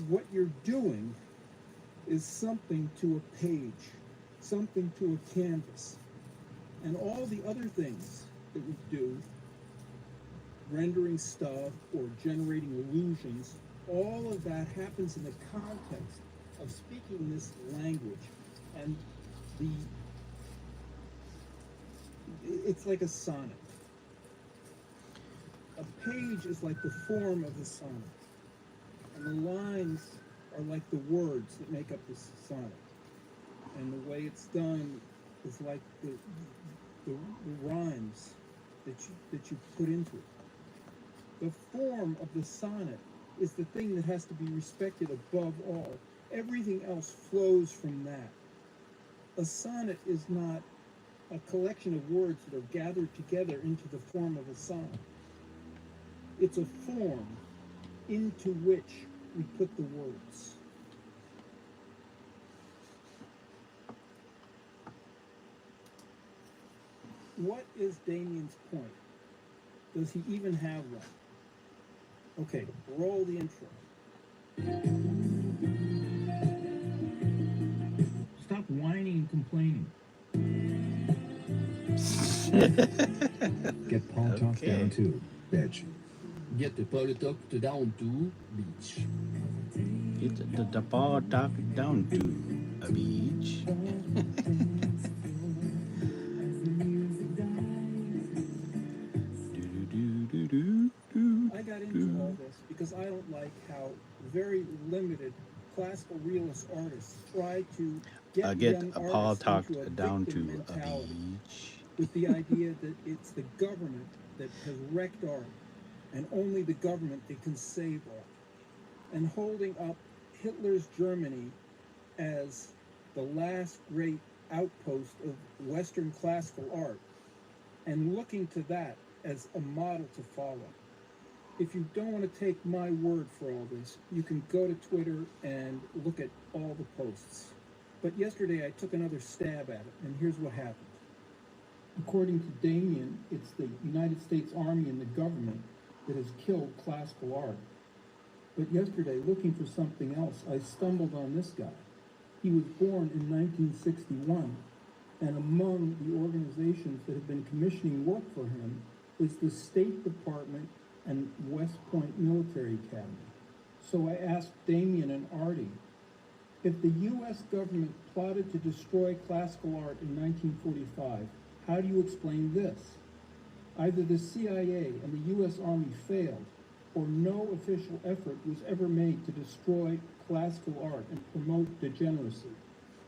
what you're doing is something to a page, something to a canvas, and all the other things that we do, rendering stuff or generating illusions, all of that happens in the context of speaking this language. And it's like a sonnet. A page is like the form of the sonnet, and the lines are like the words that make up the sonnet. And the way it's done is like the rhymes that you put into it. The form of the sonnet is the thing that has to be respected above all. Everything else flows from that. A sonnet is not a collection of words that are gathered together into the form of a sonnet. It's a form into which we put the words. What is Damien's point? Does he even have one? Okay, roll the intro. Stop whining and complaining. Get politics Okay. down to, bitch. Get the politics down to beach. Get the ball talk down to a beach. I got into all this because I don't like how very limited classical realist artists try to get young a Paul artists talk into a down victim to a mentality, beach. with the idea that it's the government that has wrecked art, and only the government that can save art, and holding up Hitler's Germany as the last great outpost of Western classical art, and looking to that as a model to follow. If you don't want to take my word for all this, you can go to Twitter and look at all the posts. But yesterday I took another stab at it, and here's what happened. According to Damien, it's the United States Army and the government that has killed classical art. But yesterday, looking for something else, I stumbled on this guy. He was born in 1961, and among the organizations that have been commissioning work for him is the State Department and West Point Military Academy. So I asked Damien and Artie, if the U.S. government plotted to destroy classical art in 1945, how do you explain this? Either the CIA and the U.S. Army failed, or no official effort was ever made to destroy classical art and promote degeneracy.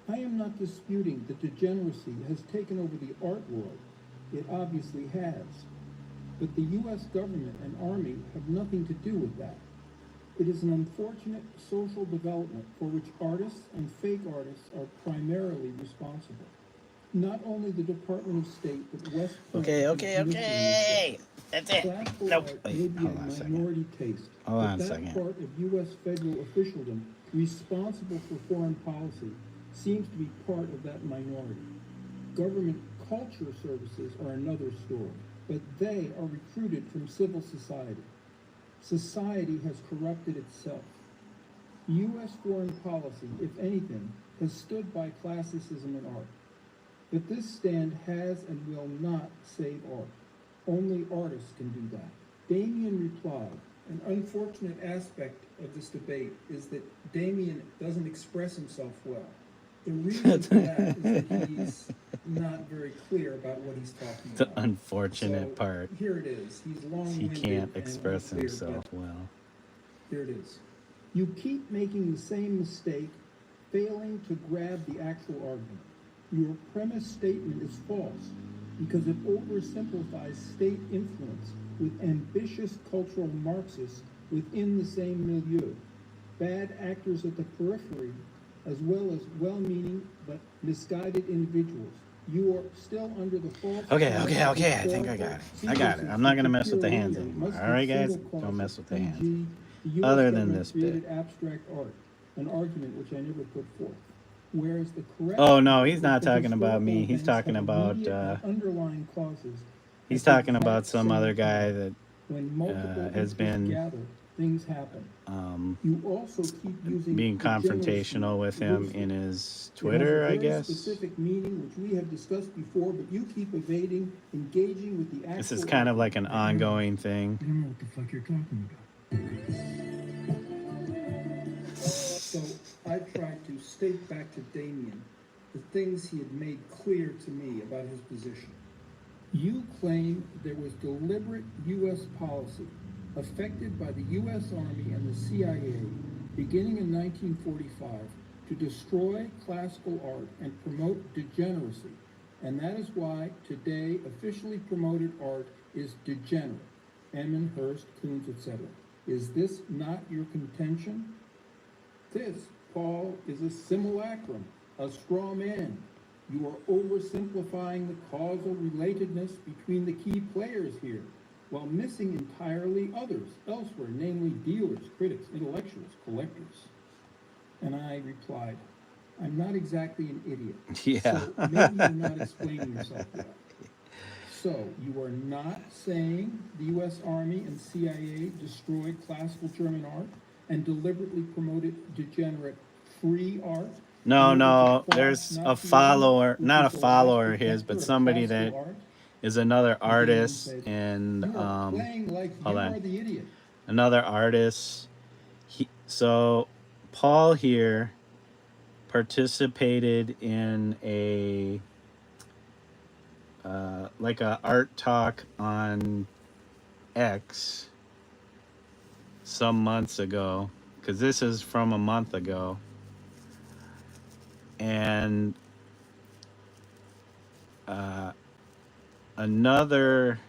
I am not disputing that degeneracy has taken over the art world. It obviously has. But the U.S. government and army have nothing to do with that. It is an unfortunate social development for which artists and fake artists are primarily responsible. Not only the Department of State, but West Point Okay. and Okay. That's it. classical Nope. art Wait, may be hold a on a second. minority taste, Hold on but a that second. part of U.S. federal officialdom responsible for foreign policy seems to be part of that minority. Government culture services are another story, but they are recruited from civil society. Society has corrupted itself. U.S. foreign policy, if anything, has stood by classicism in art. But this stand has and will not save art. Only artists can do that. Damien replied, an unfortunate aspect of this debate is that Damien doesn't express himself well. The reason for that is that he's not very clear about what he's talking The about. unfortunate So, part. Here it is. He's He long-winded can't and express unclear, himself but well. here it is. You keep making the same mistake, failing to grab the actual argument. Your premise statement is false because it oversimplifies state influence with ambitious cultural Marxists within the same milieu, bad actors at the periphery, as well as well-meaning but misguided individuals. You are still under the false. Okay. I think I got it. I'm not gonna mess with the hands anymore. All right, guys, don't mess with the hands. Other than this bit. Abstract art, an argument which I never put forth. Whereas the correct. Oh no, he's not the talking about me. He's historical talking events have about. immediate and underlying causes. He's at the talking about exact some same other guy time. that When multiple has interests been, gather, things happen. You also keep using being degeneracy confrontational with him loosely. in his It Twitter, has a I very guess. specific meaning which we have discussed before, but you keep evading engaging with the actual. This is kind of like an ongoing thing. I don't know what the fuck you're talking about. So I tried to state back to Damien the things he had made clear to me about his position. You claim there was deliberate U.S. policy affected by the U.S. Army and the CIA beginning in 1945 to destroy classical art and promote degeneracy, and that is why today officially promoted art is degenerate. Emin, Hearst, Koons, etc. Is this not your contention? This, Paul, is a simulacrum, a straw man. You are oversimplifying the causal relatedness between the key players here, while missing entirely others elsewhere, namely dealers, critics, intellectuals, collectors. And I replied, I'm not exactly an idiot. Yeah. So maybe you're not explaining yourself well. So you are not saying the U.S. Army and CIA destroyed classical German art and deliberately promoted degenerate free art? No, there's a follower, not a follower of his, but somebody that is another artist and hold on, another artist. So Paul here participated in a like a art talk on X some months ago, because this is from a month ago. And another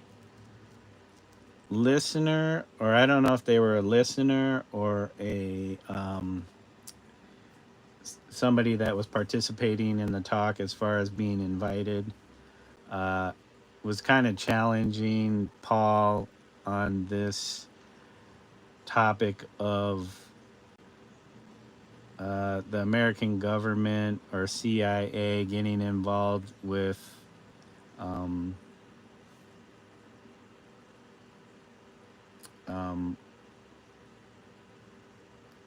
listener, or I don't know if they were a listener or a somebody that was participating in the talk as far as being invited, was kind of challenging Paul on this topic of the American government or CIA getting involved with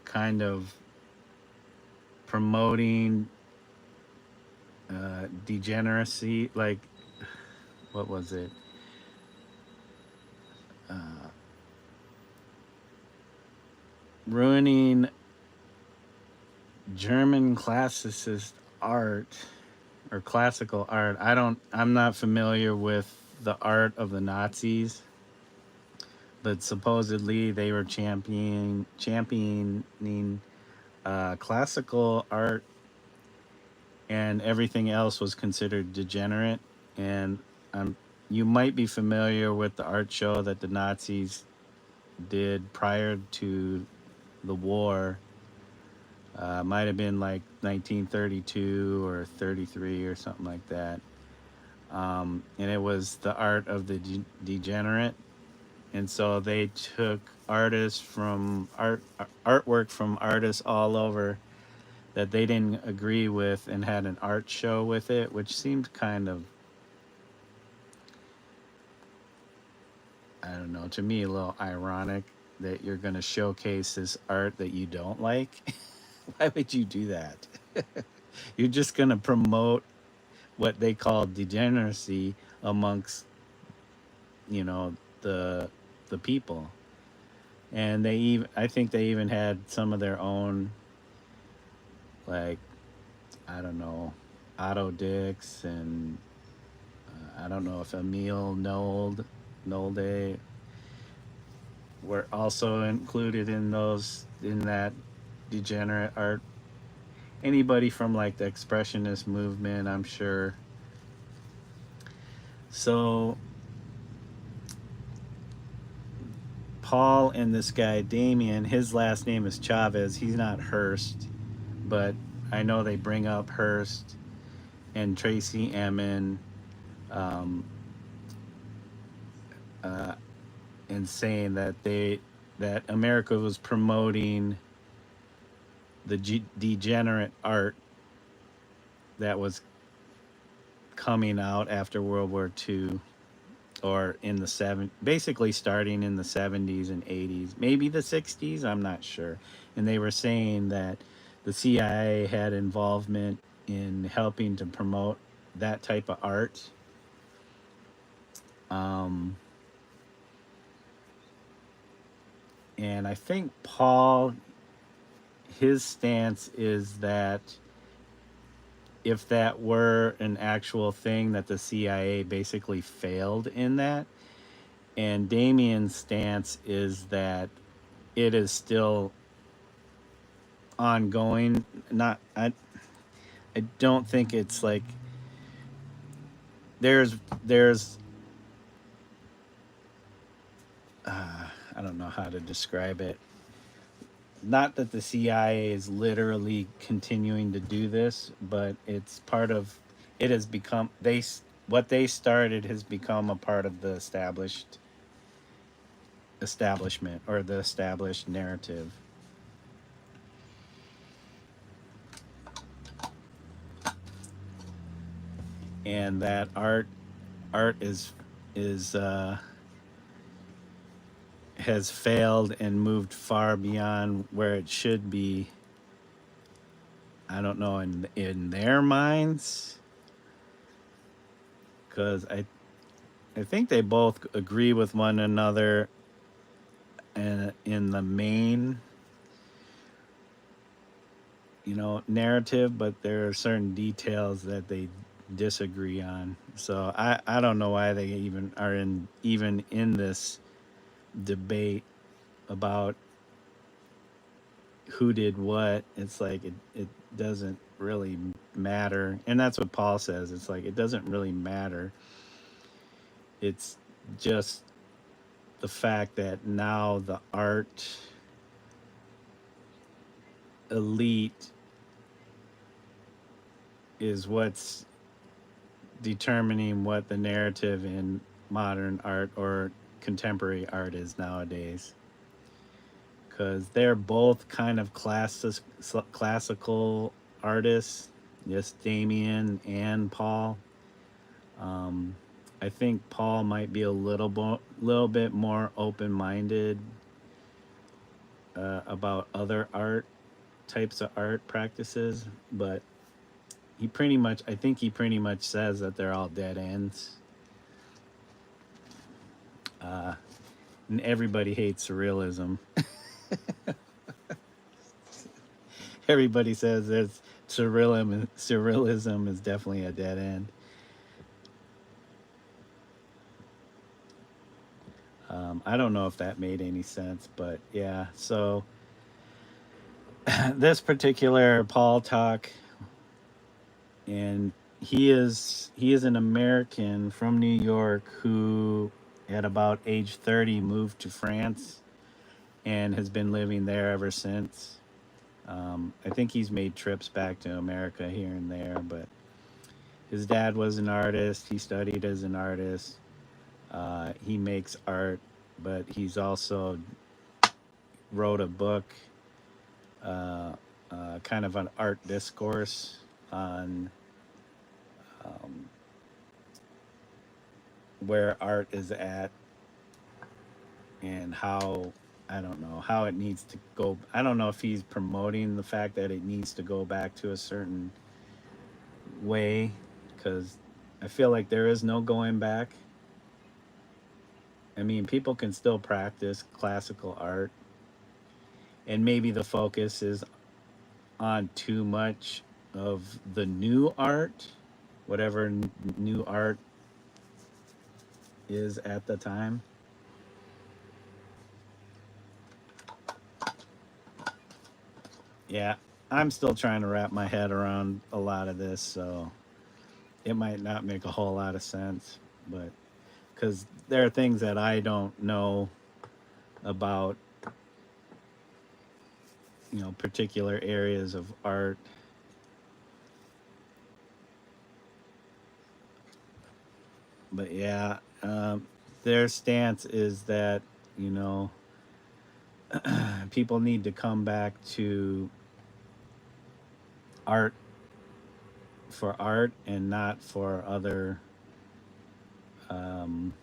kind of promoting degeneracy, like, what was it? Ruining German classicist art or classical art. I'm not familiar with the art of the Nazis, but supposedly they were championing classical art and everything else was considered degenerate. And um, you might be familiar with the art show that the Nazis did prior to the war. Might have been like 1932 or 33 or something like that. And it was the art of the degenerate. And so they took artists from artwork from artists all over that they didn't agree with and had an art show with it, which seemed kind of, I don't know, to me a little ironic that you're going to showcase this art that you don't like. Why would you do that? You're just going to promote what they call degeneracy amongst, you know, the the people. And they even, I think they even had some of their own, like, I don't know, Otto Dix and I don't know if Emil Nolde were also included in those, in that degenerate art. Anybody from like the expressionist movement, I'm sure. So Paul and this guy Damien, his last name is Chavez. He's not Hearst, but I know they bring up Hearst and Tracy Emin, um, uh, and saying that that America was promoting the degenerate art that was coming out after World War II, or in the basically starting in the 70s and 80s, maybe the 60s, I'm not sure. And they were saying that the CIA had involvement in helping to promote that type of art. Um, and I think Paul, his stance is that if that were an actual thing, that the CIA basically failed in that. And Damien's stance is that it is still ongoing. Not I don't think it's like there's I don't know how to describe it. Not that the CIA is literally continuing to do this, but it's part of, it has become, what they started has become a part of the establishment or the established narrative. And that art is has failed and moved far beyond where it should be. I don't know, in their minds, because I think they both agree with one another in the main, narrative, but there are certain details that they disagree on. So I don't know why they even are even in this debate about who did what. It's like it doesn't really matter. And that's what Paul says. It's like it doesn't really matter. It's just the fact that now the art elite is what's determining what the narrative in modern art or contemporary art is nowadays. Because they're both kind of classical artists, yes, Damien and Paul. Um, I think Paul might be a little bit more open minded about other art types of art practices, but I think he pretty much says that they're all dead ends. Uh, and everybody hates surrealism. Everybody says there's surrealism is definitely a dead end. I don't know if that made any sense, but yeah. So this particular Paul talk, and he is an American from New York who, at about age 30, moved to France and has been living there ever since. I think he's made trips back to America here and there, but his dad was an artist. He studied as an artist. He makes art, but he's also wrote a book, uh, kind of an art discourse on um, where art is at and how, I don't know how it needs to go. I don't know if he's promoting the fact that it needs to go back to a certain way, because I feel like there is no going back. I mean, people can still practice classical art, and maybe the focus is on too much of the new art, whatever new art is at the time. Yeah, I'm still trying to wrap my head around a lot of this, so it might not make a whole lot of sense, but because there are things that I don't know about, particular areas of art. But yeah, their stance is that, you know, people need to come back to art for art and not for other, um,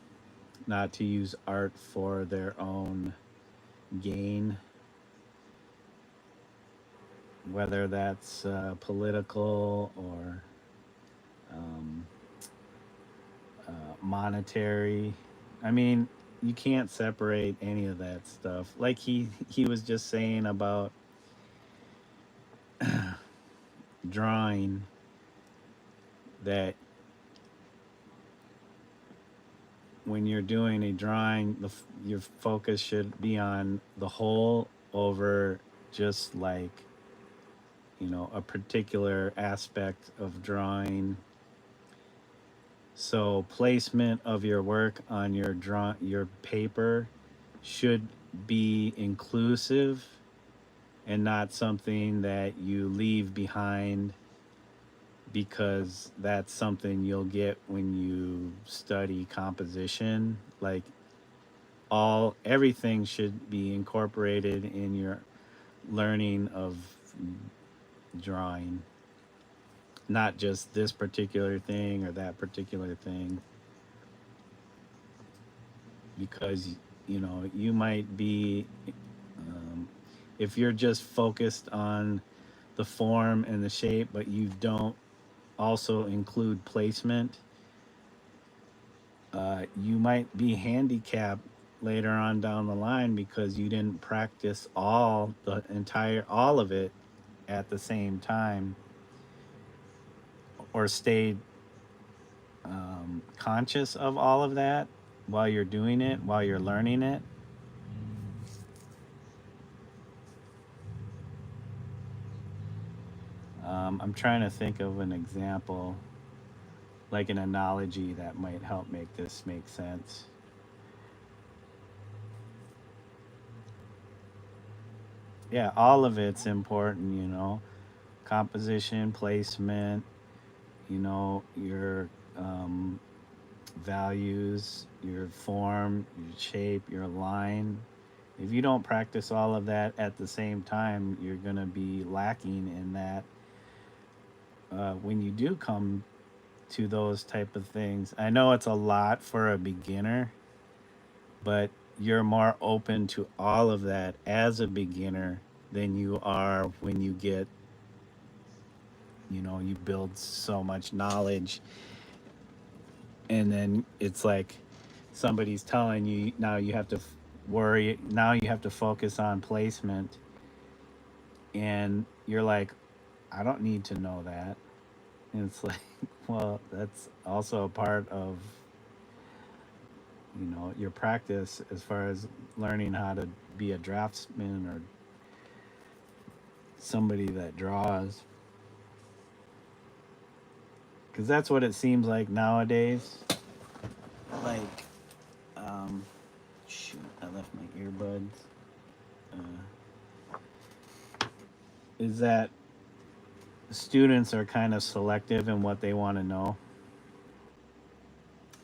not to use art for their own gain, whether that's political or um, monetary. I mean, you can't separate any of that stuff. Like he was just saying about drawing, that when you're doing a drawing, your focus should be on the whole over just like, a particular aspect of drawing. So placement of your work on your paper should be inclusive and not something that you leave behind, because that's something you'll get when you study composition. Like, everything should be incorporated in your learning of drawing, not just this particular thing or that particular thing, because you might be, um, if you're just focused on the form and the shape but you don't also include placement, you might be handicapped later on down the line because you didn't practice all of it at the same time, or stayed conscious of all of that while you're doing it, while you're learning it. I'm trying to think of an example, like an analogy that might help make this make sense. Yeah, all of it's important, composition, placement, your values, your form, your shape, your line. If you don't practice all of that at the same time, you're going to be lacking in that, when you do come to those type of things. I know it's a lot for a beginner, but you're more open to all of that as a beginner than you are when you get, you build so much knowledge, and then it's like somebody's telling you now you have to worry, now you have to focus on placement, and you're like, I don't need to know that. And it's like, well, that's also a part of, your practice as far as learning how to be a draftsman, or somebody that draws, because that's what it seems like nowadays. Like, um, shoot, I left my earbuds. Is that students are kind of selective in what they want to know,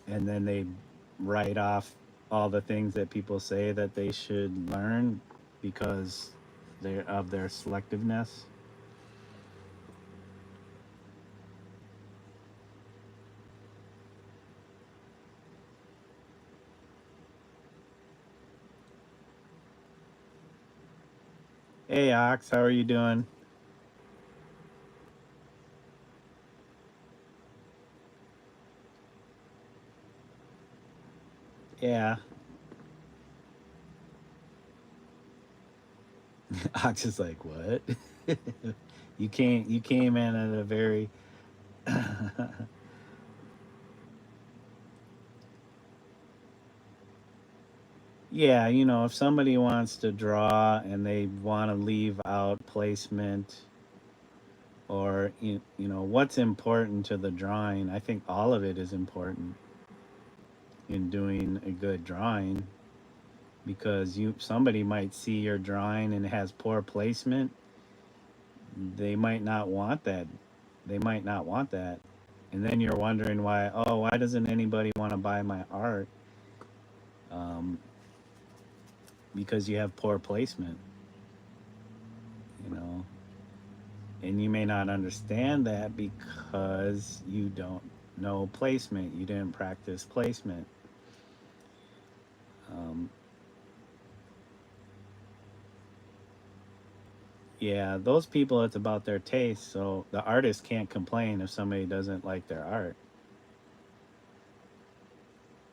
and then they write off all the things that people say that they should learn because they're of their selectiveness. Hey Ox, how are you doing? Yeah. Ox is like, what? You came in at a very yeah, if somebody wants to draw and they want to leave out placement or what's important to the drawing, I think all of it is important in doing a good drawing, because you somebody might see your drawing and it has poor placement. They might not want that. They might not want that. And then you're wondering why doesn't anybody want to buy my art? Um, because you have poor placement, you know. And you may not understand that because you don't know placement. You didn't practice placement. Um, yeah, those people, it's about their taste. So the artist can't complain if somebody doesn't like their art.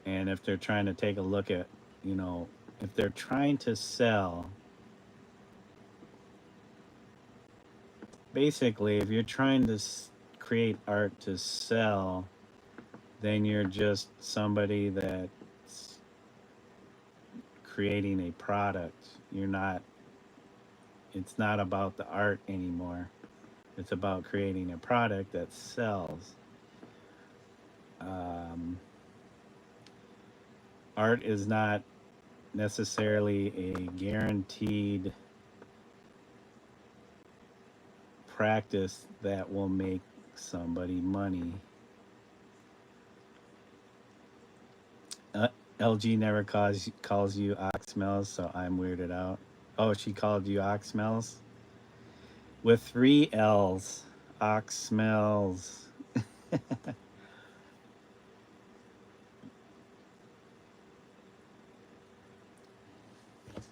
And if they're trying to take a look at, you know, if they're trying to sell, basically, if you're trying to create art to sell, then you're just somebody that's creating a product. You're not, it's not about the art anymore. It's about creating a product that sells. Um, Art is not necessarily a guaranteed practice that will make somebody money. Uh, LG never calls you oxmells, so I'm weirded out. Oh, she called you oxmells with three L's. Oxmells.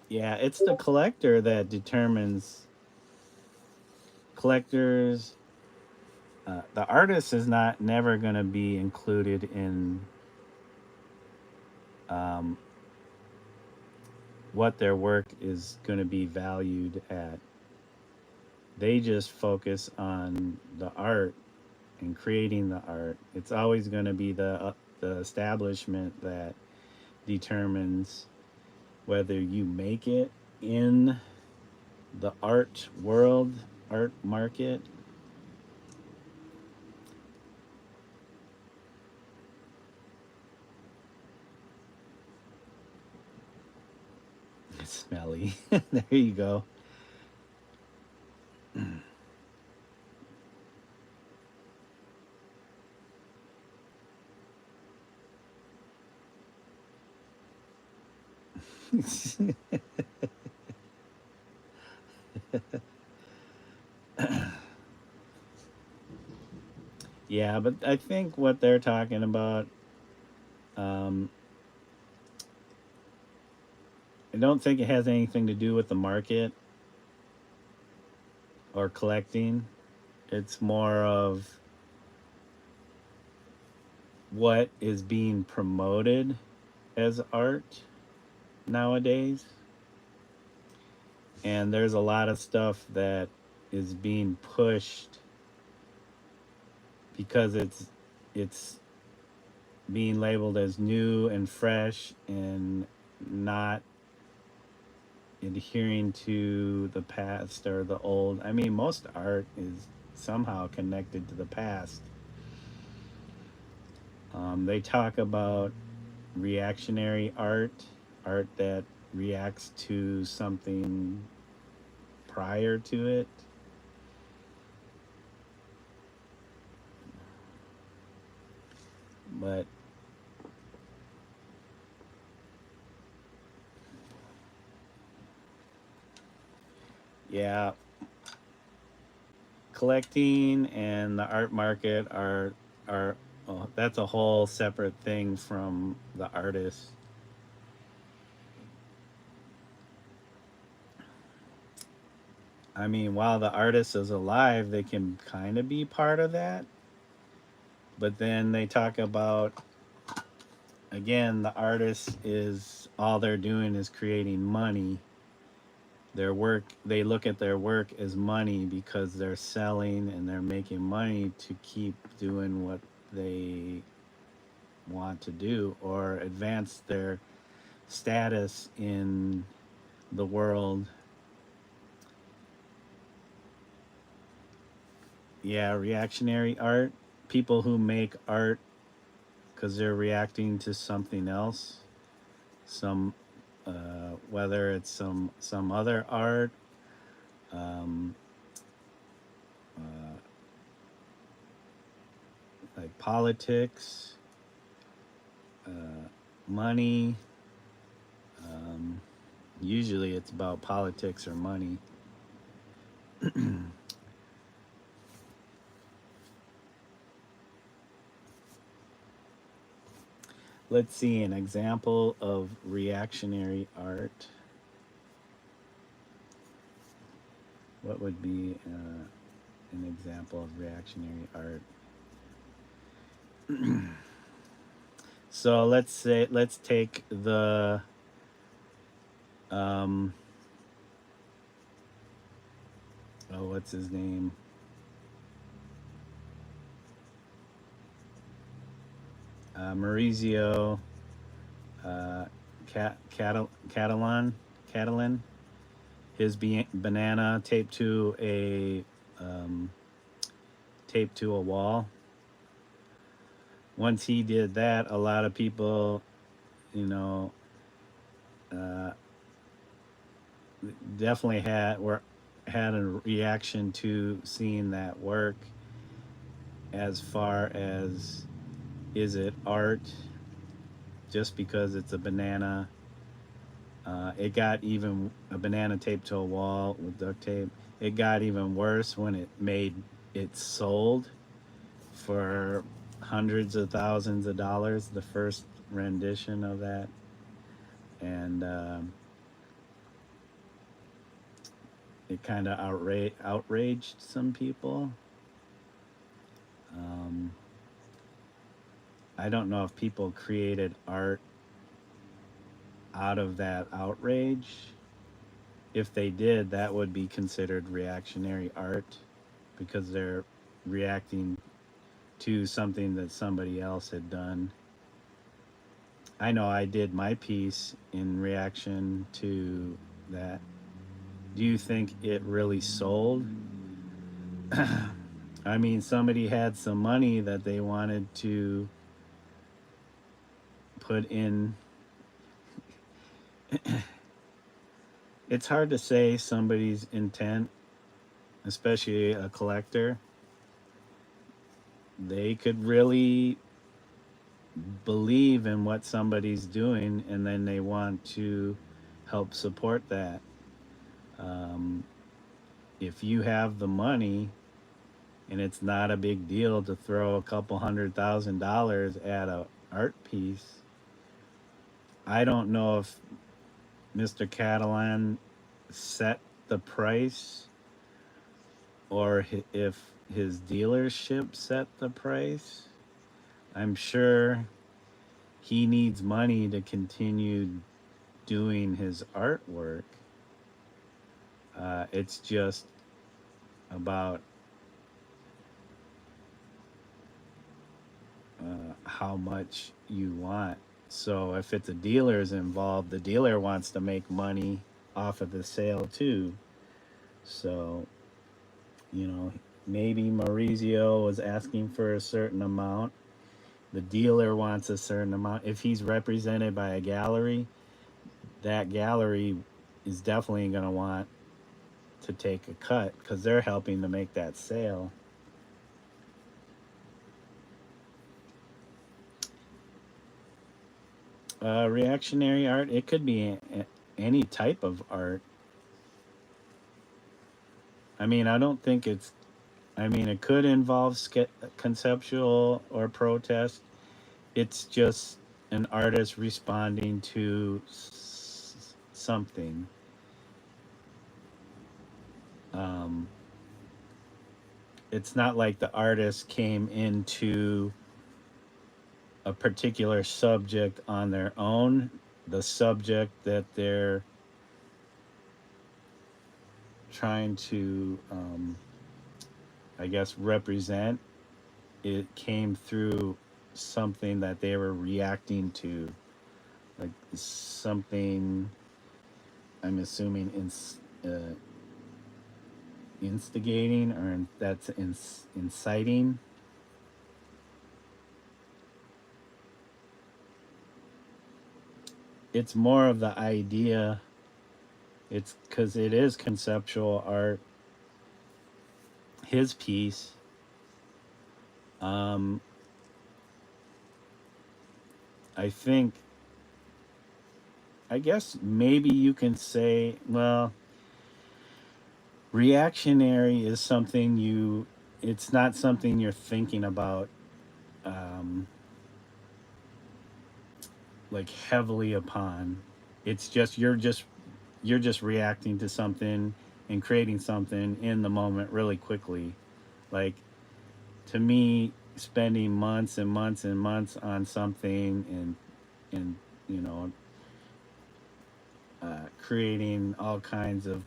Yeah, it's the collector that determines collectors. The artist is not never going to be included in um, what their work is going to be valued at. They just focus on the art and creating the art. It's always going to be the establishment that determines whether you make it in the art world, art market. Smelly. There you go. Yeah, but I think what they're talking about, um, I don't think it has anything to do with the market or collecting. It's more of what is being promoted as art nowadays. And there's a lot of stuff that is being pushed because it's being labeled as new and fresh and not adhering to the past or the old. I mean, most art is somehow connected to the past. They talk about reactionary art, art that reacts to something prior to it. But yeah, collecting and the art market are oh, that's a whole separate thing from the artist. I mean, while the artist is alive, they can kind of be part of that. But then they talk about, again, the artist is all they're doing is creating money. Their work, they look at their work as money because they're selling and they're making money to keep doing what they want to do or advance their status in the world. Yeah, reactionary art, people who make art because they're reacting to something else, some whether it's some other art, um, uh, like politics, money. Um, Usually, it's about politics or money. Let's see an example of reactionary art. What would be an example of reactionary art? So let's take the um, oh, what's his name? Maurizio uh, Catalan. His banana um, taped to a wall. Once he did that, a lot of people, you know, uh, definitely had a reaction to seeing that work. As far as, is it art just because it's a banana? It got even a banana taped to a wall with duct tape. It got even worse when it sold for hundreds of thousands of dollars. The first rendition of that, and it kind of outraged some people. Um, I don't know if people created art out of that outrage. If they did, that would be considered reactionary art because they're reacting to something that somebody else had done. I know I did my piece in reaction to that. Do you think it really sold? I mean, somebody had some money that they wanted to put in. It's hard to say somebody's intent, especially a collector. They could really believe in what somebody's doing and then they want to help support that. Um, if you have the money and it's not a big deal to throw a couple $100,000 at a art piece, I don't know if Mr. Catalan set the price or if his dealership set the price. I'm sure he needs money to continue doing his artwork. It's just about how much you want. So if it's a dealer's involved, the dealer wants to make money off of the sale too. So, you know, maybe Maurizio was asking for a certain amount. The dealer wants a certain amount. If he's represented by a gallery, that gallery is definitely going to want to take a cut because they're helping to make that sale. Reactionary art, it could be any type of art. I mean, I don't think it's, I mean, it could involve conceptual or protest. It's just an artist responding to something. Um, it's not like the artist came into a particular subject on their own. The subject that they're trying to, I guess, represent, it came through something that they were reacting to, like something. I'm assuming instigating or that's inciting. It's more of the idea. It's because it is conceptual art. His piece. Um, I think. I guess maybe you can say, well, reactionary is something you. It's not something you're thinking about, um, like heavily upon. It's just you're just reacting to something and creating something in the moment really quickly. Like to me, spending months and months and months on something and you know creating all kinds of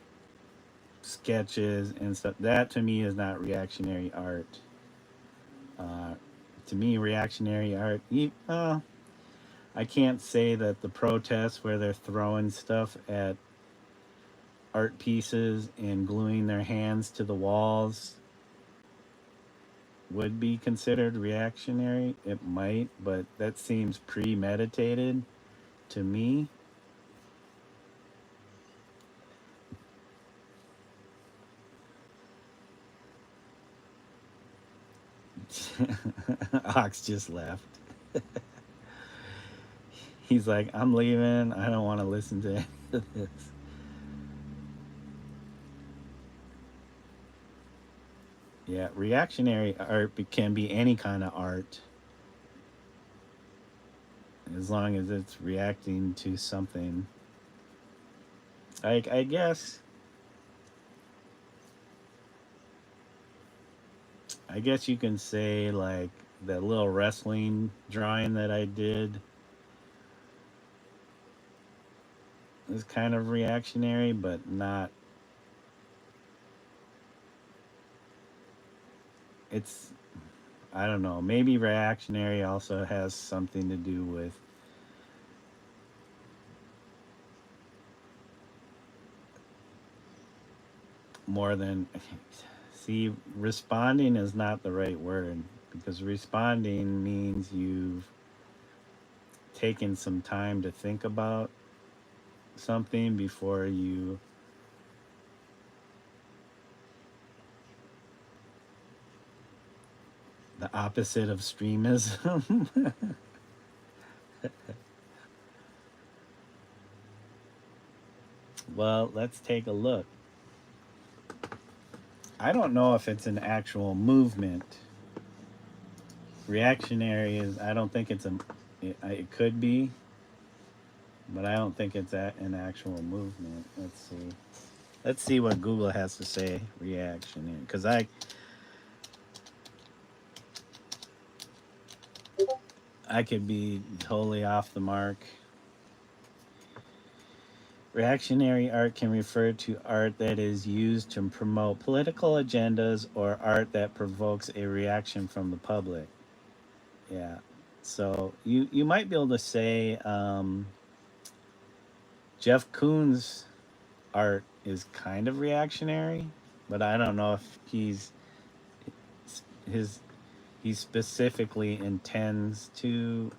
sketches and stuff, that to me is not reactionary art. Uh, to me, reactionary art. I can't say that the protests where they're throwing stuff at art pieces and gluing their hands to the walls would be considered reactionary. It might, but that seems premeditated to me. Ox just left. He's like, I'm leaving. I don't want to listen to any of this. Yeah, reactionary art can be any kind of art as long as it's reacting to something. I guess I guess you can say like that little wrestling drawing that I did is kind of reactionary, but not. It's I don't know. Maybe reactionary also has something to do with more than. See, responding is not the right word because responding means you've taken some time to think about something before you. The opposite of streamism. Well, let's take a look. I don't know if it's an actual movement. Reactionary is. I don't think it's a. It could be, but I don't think it's an actual movement. Let's see. Let's see what Google has to say. Reactionary, because I could be totally off the mark. Reactionary art can refer to art that is used to promote political agendas or art that provokes a reaction from the public. Yeah. So you might be able to say Jeff Koons art is kind of reactionary, but I don't know if his he specifically intends to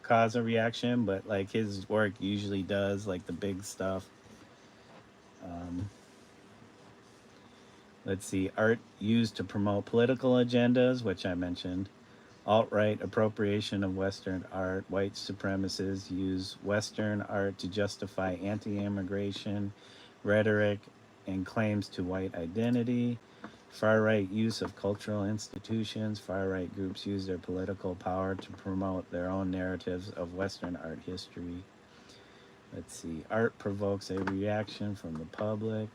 cause a reaction, but like his work usually does, like the big stuff. Um, let's see, art used to promote political agendas, which I mentioned. Alt-right appropriation of Western art. White supremacists use Western art to justify anti-immigration rhetoric and claims to white identity. Far-right use of cultural institutions. Far-right groups use their political power to promote their own narratives of Western art history. Let's see. Art provokes a reaction from the public.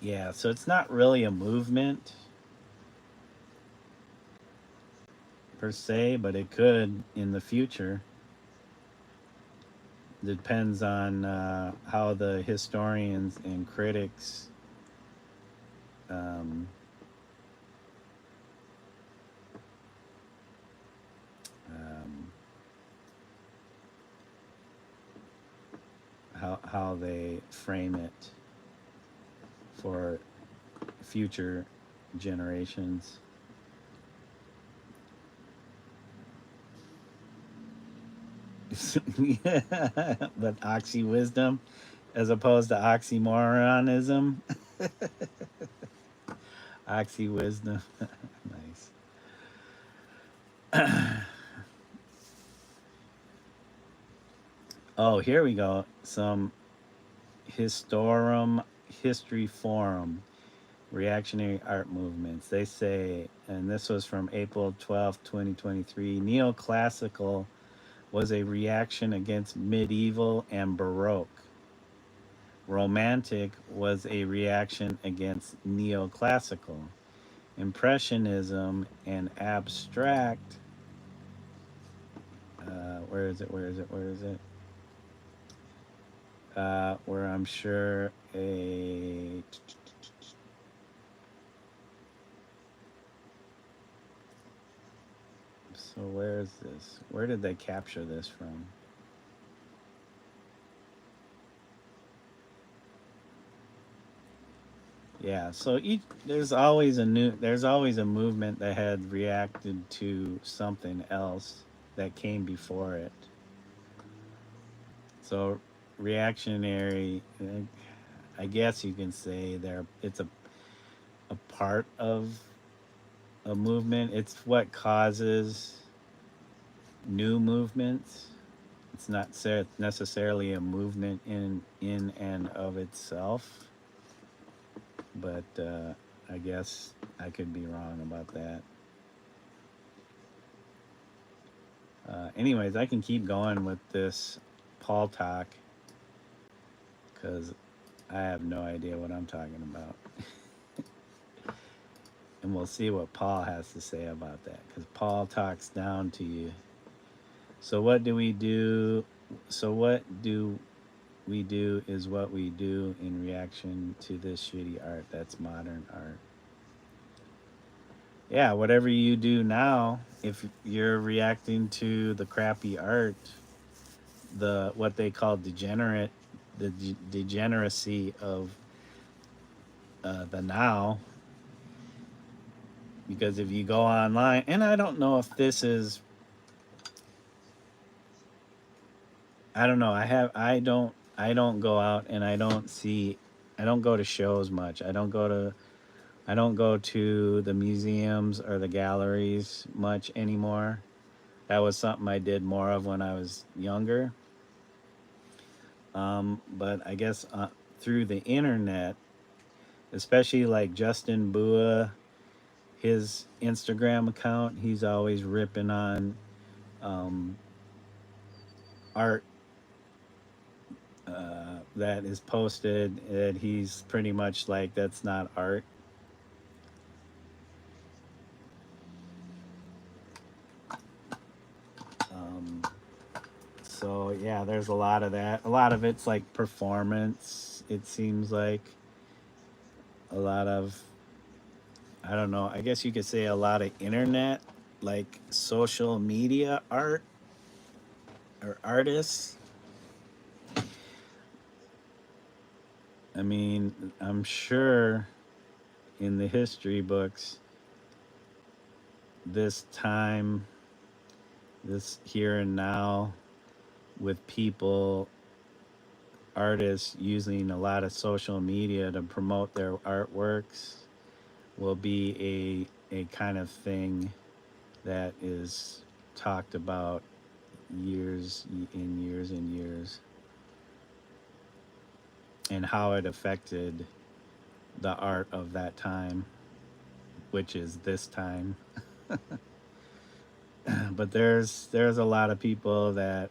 Yeah, so it's not really a movement per se, but it could in the future. Depends on how the historians and critics um, um, how they frame it for future generations. But oxy wisdom as opposed to oxymoronism. Oxy wisdom. Nice. Oh, here we go. Some Historum History Forum reactionary art movements. They say, and this was from April 12th, 2023, neoclassical was a reaction against medieval and Baroque. Romantic was a reaction against neoclassical. Impressionism and abstract. Where is it? Where is it? Where is it? Where I'm sure a. So where is this? Where did they capture this from? Yeah, so there's always a movement that had reacted to something else that came before it. So reactionary, I guess you can say it's a part of a movement. It's what causes new movements. It's not necessarily a movement in and of itself, but I guess I could be wrong about that. Anyways, I can keep going with this Paul talk because I have no idea what I'm talking about. And we'll see what Paul has to say about that because Paul talks down to you. So what do we do? So what do we do is what we do in reaction to this shitty art that's modern art. Yeah, whatever you do now, if you're reacting to the crappy art, the what they call degeneracy of the now, because if you go online, and I don't know if this is, I don't know, I don't go out and I don't go to shows much. I don't go to the museums or the galleries much anymore. That was something I did more of when I was younger. But I guess through the internet, especially like Justin Bua, his Instagram account, he's always ripping on um, art that is posted that he's pretty much like, that's not art. Um, so yeah, there's a lot of that. A lot of it's like performance. It seems like a lot of, I don't know, I guess you could say a lot of internet, like social media art or artists. I mean, I'm sure in the history books, this time, this here and now, with people, artists using a lot of social media to promote their artworks, will be a kind of thing that is talked about years and years and years, and how it affected the art of that time, which is this time. But there's a lot of people that,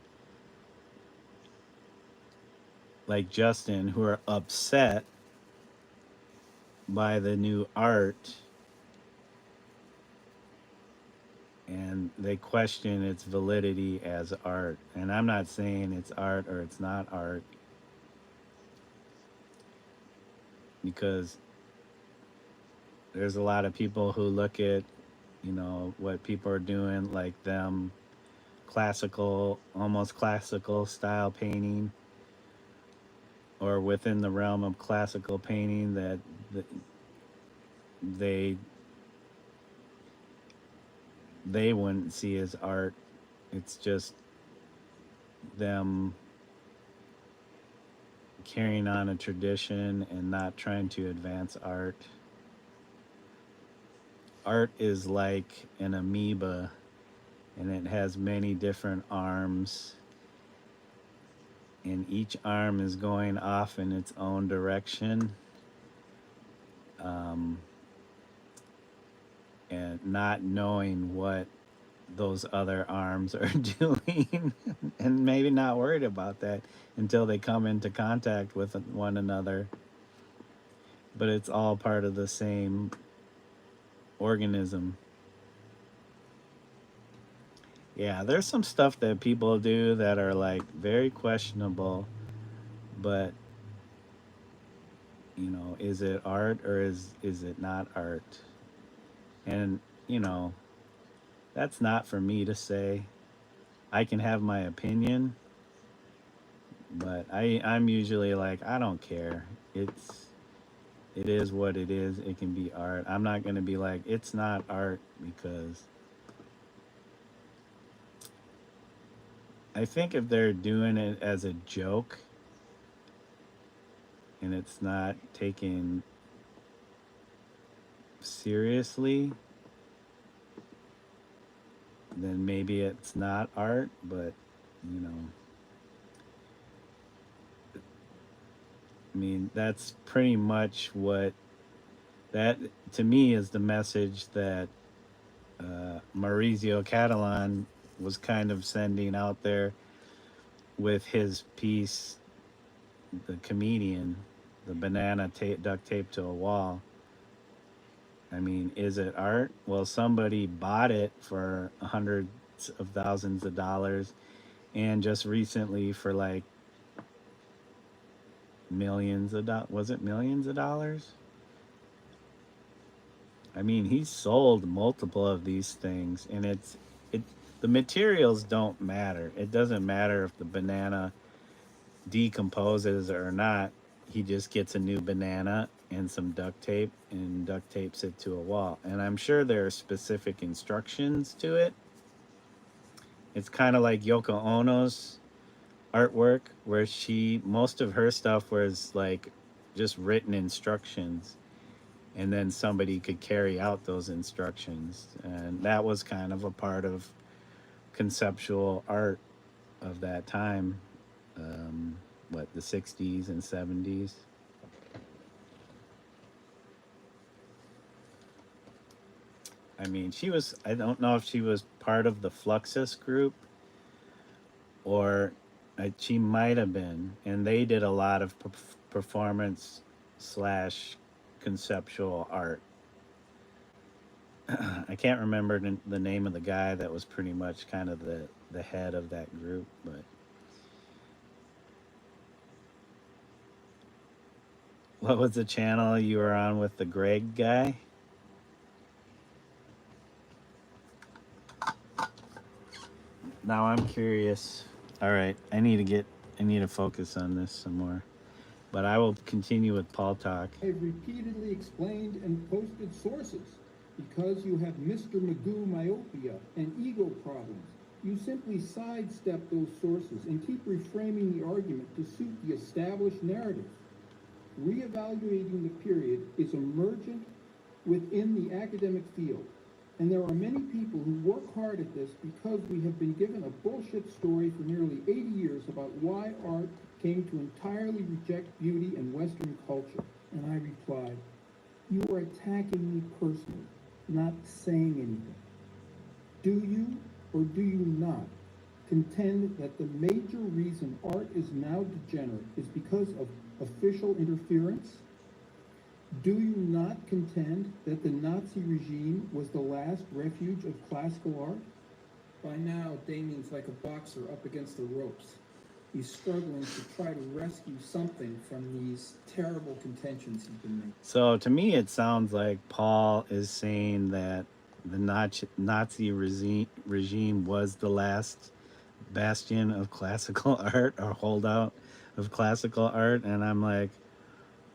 like Justin, who are upset by the new art, and they question its validity as art. And I'm not saying it's art or it's not art, because there's a lot of people who look at, what people are doing, like them classical, almost classical style painting, or within the realm of classical painting, that they they wouldn't see as art. It's just them carrying on a tradition and not trying to advance art. Art is like an amoeba, and it has many different arms, and each arm is going off in its own direction. Um, and not knowing what those other arms are doing, and maybe not worried about that until they come into contact with one another. But it's all part of the same organism. Yeah, there's some stuff that people do that are like very questionable, but is it art or is it not art? And you know, that's not for me to say. I can have my opinion, but I'm usually like, I don't care. It is what it is. It can be art. I'm not going to be like it's not art, because I think if they're doing it as a joke and it's not taken seriously, then maybe it's not art. But you know, I mean, that's pretty much what that, to me, is the message that Maurizio Catalan was kind of sending out there with his piece, The Comedian, the banana duct tape to a wall. I mean, is it art? Well, somebody bought it for hundreds of thousands of dollars, and just recently for like millions of dollars. Was it millions of dollars? I mean, he sold multiple of these things, and it. The materials don't matter. It doesn't matter if the banana decomposes or not. He just gets a new banana and some duct tape and duct tapes it to a wall. And I'm sure there are specific instructions to it. It's kind of like Yoko Ono's artwork, where most of her stuff was like just written instructions, and then somebody could carry out those instructions. And that was kind of a part of conceptual art of that time. The 60s and 70s. I mean, I don't know if she was part of the Fluxus group, or she might have been. And they did a lot of performance slash conceptual art. I can't remember the name of the guy that was pretty much kind of the head of that group, but what was the channel you were on with the Greg guy? Now I'm curious. All right, I need to focus on this some more. But I will continue with Paul talk. I've repeatedly explained and posted sources. Because you have Mr. Magoo myopia and ego problems, you simply sidestep those sources and keep reframing the argument to suit the established narrative. Reevaluating the period is emergent within the academic field, and there are many people who work hard at this because we have been given a bullshit story for nearly 80 years about why art came to entirely reject beauty and Western culture. And I replied, you are attacking me personally, not saying anything. Do you or do you not contend that the major reason art is now degenerate is because of official interference? Do you not contend that the Nazi regime was the last refuge of classical art? By now, Damien's like a boxer up against the ropes. He's struggling to try to rescue something from these terrible contentions he's been making. So to me, it sounds like Paul is saying that the Nazi regime was the last bastion of classical art or holdout of classical art. And I'm like,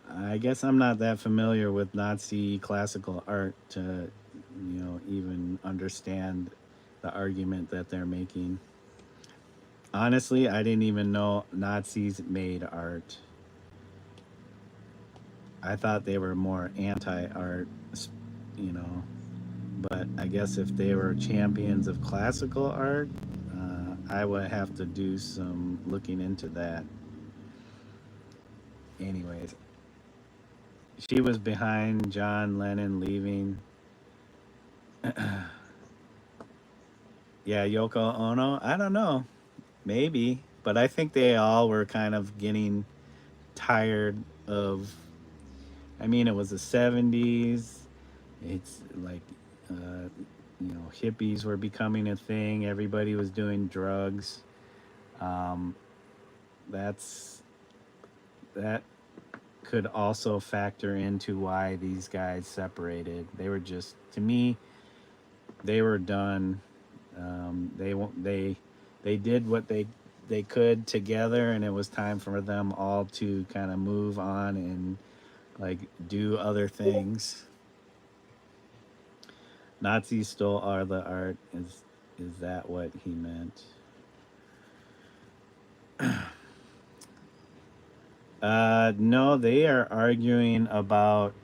I guess I'm not that familiar with Nazi classical art to, even understand the argument that they're making. Honestly, I didn't even know Nazis made art. I thought they were more anti-art, you know. But I guess if they were champions of classical art, I would have to do some looking into that. Anyways, she was behind John Lennon leaving. Yeah, Yoko Ono. I don't know. Maybe. But I think they all were kind of getting tired of. I mean, it was the 70s. It's like, hippies were becoming a thing. Everybody was doing drugs. Um, that's that could also factor into why these guys separated. They were just, to me, they were done. They did what they could together, and it was time for them all to kind of move on and like do other things. Nazis stole all the art. Is that what he meant? No, they are arguing about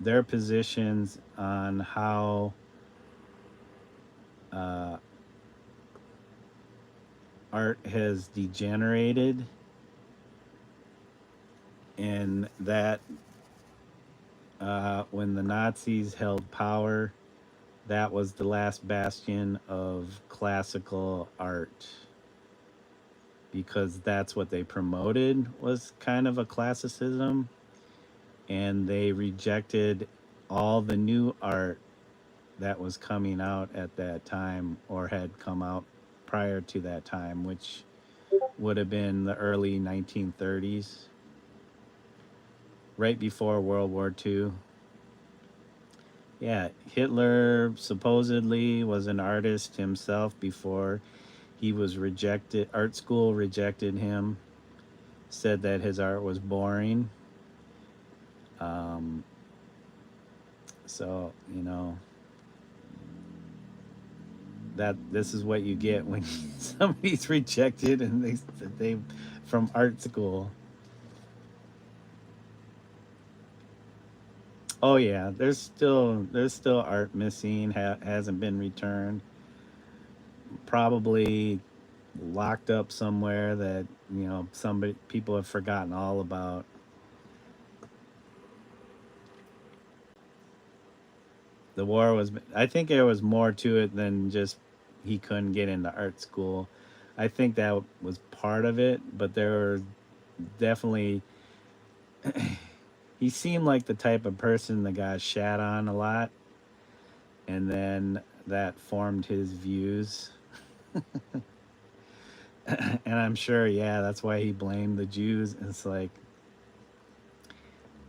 their positions on how art has degenerated, and that when the Nazis held power, that was the last bastion of classical art, because that's what they promoted, was kind of a classicism, and they rejected all the new art that was coming out at that time or had come out prior to that time, which would have been the early 1930s, right before World War II. Yeah, Hitler supposedly was an artist himself before he was rejected. Art school rejected him, said that his art was boring. So, that this is what you get when somebody's rejected and they from art school. Oh yeah, there's still art missing, hasn't been returned. Probably locked up somewhere that people have forgotten all about. The war was, I think there was more to it than just he couldn't get into art school. I think that was part of it, but there were definitely he seemed like the type of person that got shat on a lot, and then that formed his views. And I'm sure, yeah, that's why he blamed the Jews. It's like,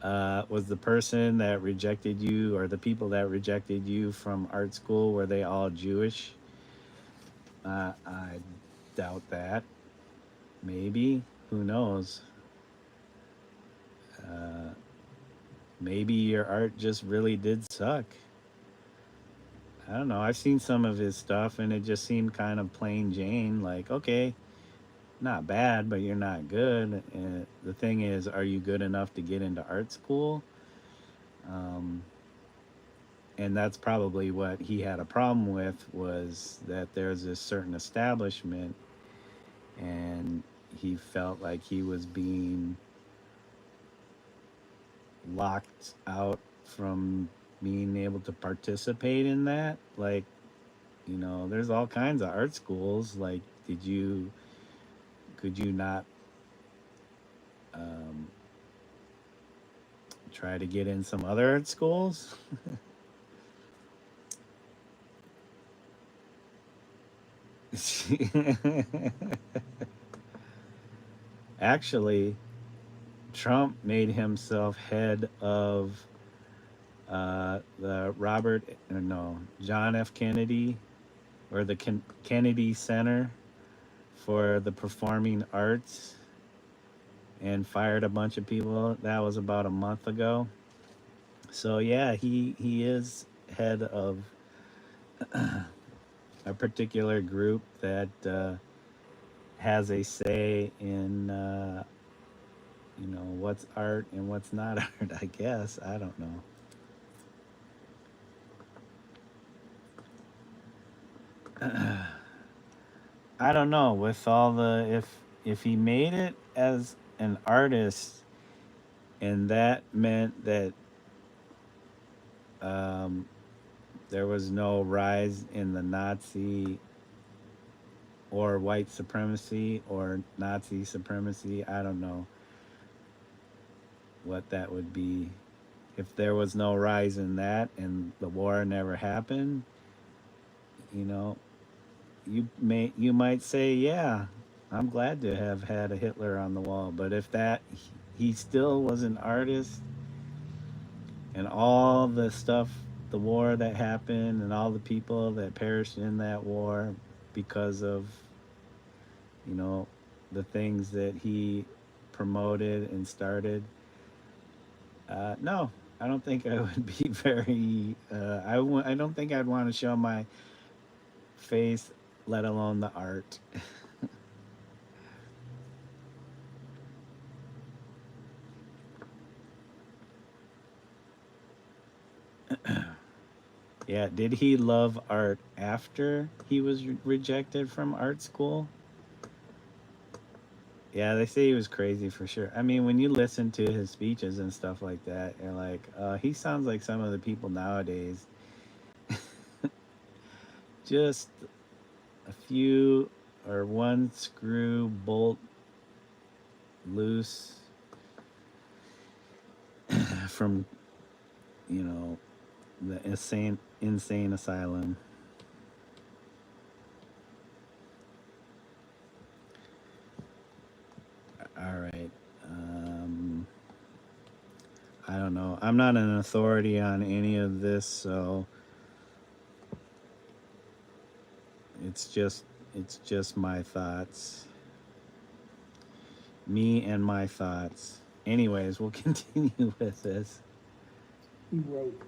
was the person that rejected you, or the people that rejected you from art school, were they all Jewish? I doubt that. Maybe. who knows? Uh, Maybe your art just really did suck. I don't know. I've seen some of his stuff and it just seemed kind of plain Jane. Like, okay, not bad, but you're not good. And the thing is, are you good enough to get into art school? Um, and that's probably what he had a problem with, was that there's this certain establishment and he felt like he was being locked out from being able to participate in that. Like, there's all kinds of art schools. Like, could you not um, try to get in some other art schools? Actually, Trump made himself head of the John F. Kennedy, or the Kennedy Center for the Performing Arts, and fired a bunch of people. That was about a month ago. So yeah, he is head of a particular group that has a say in what's art and what's not art. I guess, I don't know. I don't know, with all the, if he made it as an artist, and that meant that um, there was no rise in the Nazi or white supremacy or Nazi supremacy. I don't know what that would be. If there was no rise in that and the war never happened, you know, you might say, yeah, I'm glad to have had a Hitler on the wall. But if that he still was an artist, and all the stuff, the war that happened, and all the people that perished in that war because of, you know, the things that he promoted and started. No, I don't think I would be very. I don't think I'd want to show my face, let alone the art. Yeah, did he love art after he was rejected from art school? Yeah, they say he was crazy for sure. I mean, when you listen to his speeches and stuff like that, you're like, he sounds like some of the people nowadays. Just a few or one screw bolt loose from, you know, the insane asylum. All right. I don't know. I'm not an authority on any of this, so it's just it's just my thoughts. Me and my thoughts. Anyways, we'll continue with this. He wrote,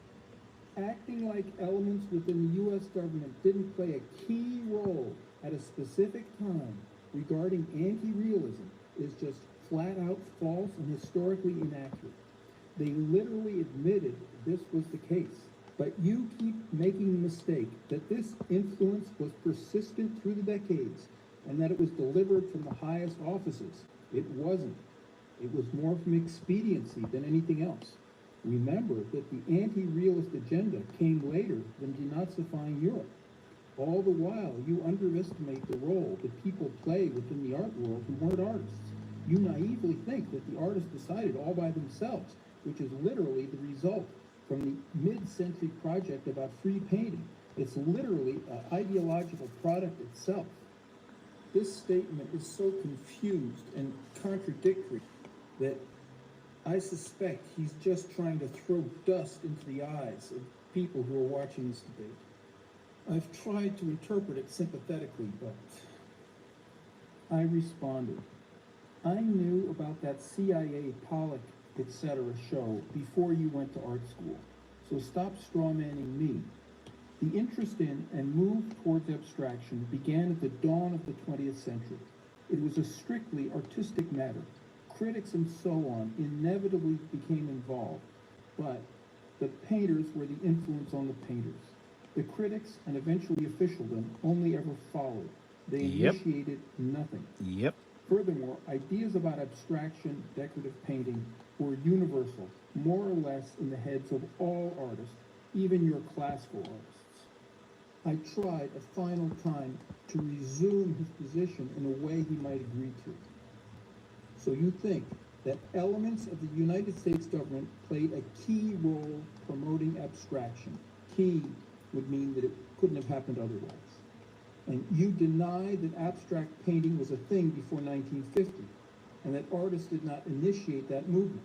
acting like elements within the U.S. government didn't play a key role at a specific time regarding anti-realism is just flat out false and historically inaccurate. They literally admitted this was the case. But you keep making the mistake that this influence was persistent through the decades and that it was delivered from the highest offices. It wasn't. It was more from expediency than anything else. Remember that the anti-realist agenda came later than denazifying Europe. All the while, you underestimate the role that people play within the art world who weren't artists. You naively think that the artists decided all by themselves, which is literally the result from the mid-century project about free painting. It's literally an ideological product itself. This statement is so confused and contradictory that I suspect he's just trying to throw dust into the eyes of people who are watching this debate. I've tried to interpret it sympathetically, but I responded. I knew about that CIA Pollock, etc. show before you went to art school, so stop strawmanning me. The interest in and move towards abstraction began at the dawn of the 20th century. It was a strictly artistic matter. Critics and so on inevitably became involved, but the painters were the influence on the painters. The critics and eventually officialdom only ever followed. They Yep. initiated nothing. Yep. Furthermore, ideas about abstraction, decorative painting were universal, more or less in the heads of all artists, even your classical artists. I tried a final time to resume his position in a way he might agree to. So you think that elements of the United States government played a key role promoting abstraction. Key would mean that it couldn't have happened otherwise. And you deny that abstract painting was a thing before 1950, and that artists did not initiate that movement.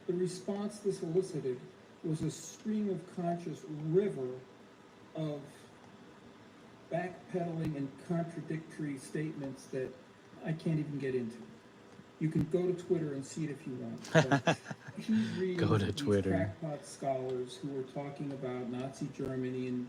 The response this elicited was a stream of conscious river of backpedaling and contradictory statements that I can't even get into. You can go to Twitter and see it if you want. But he's reading Go to these Twitter. crackpot scholars who are talking about Nazi Germany, and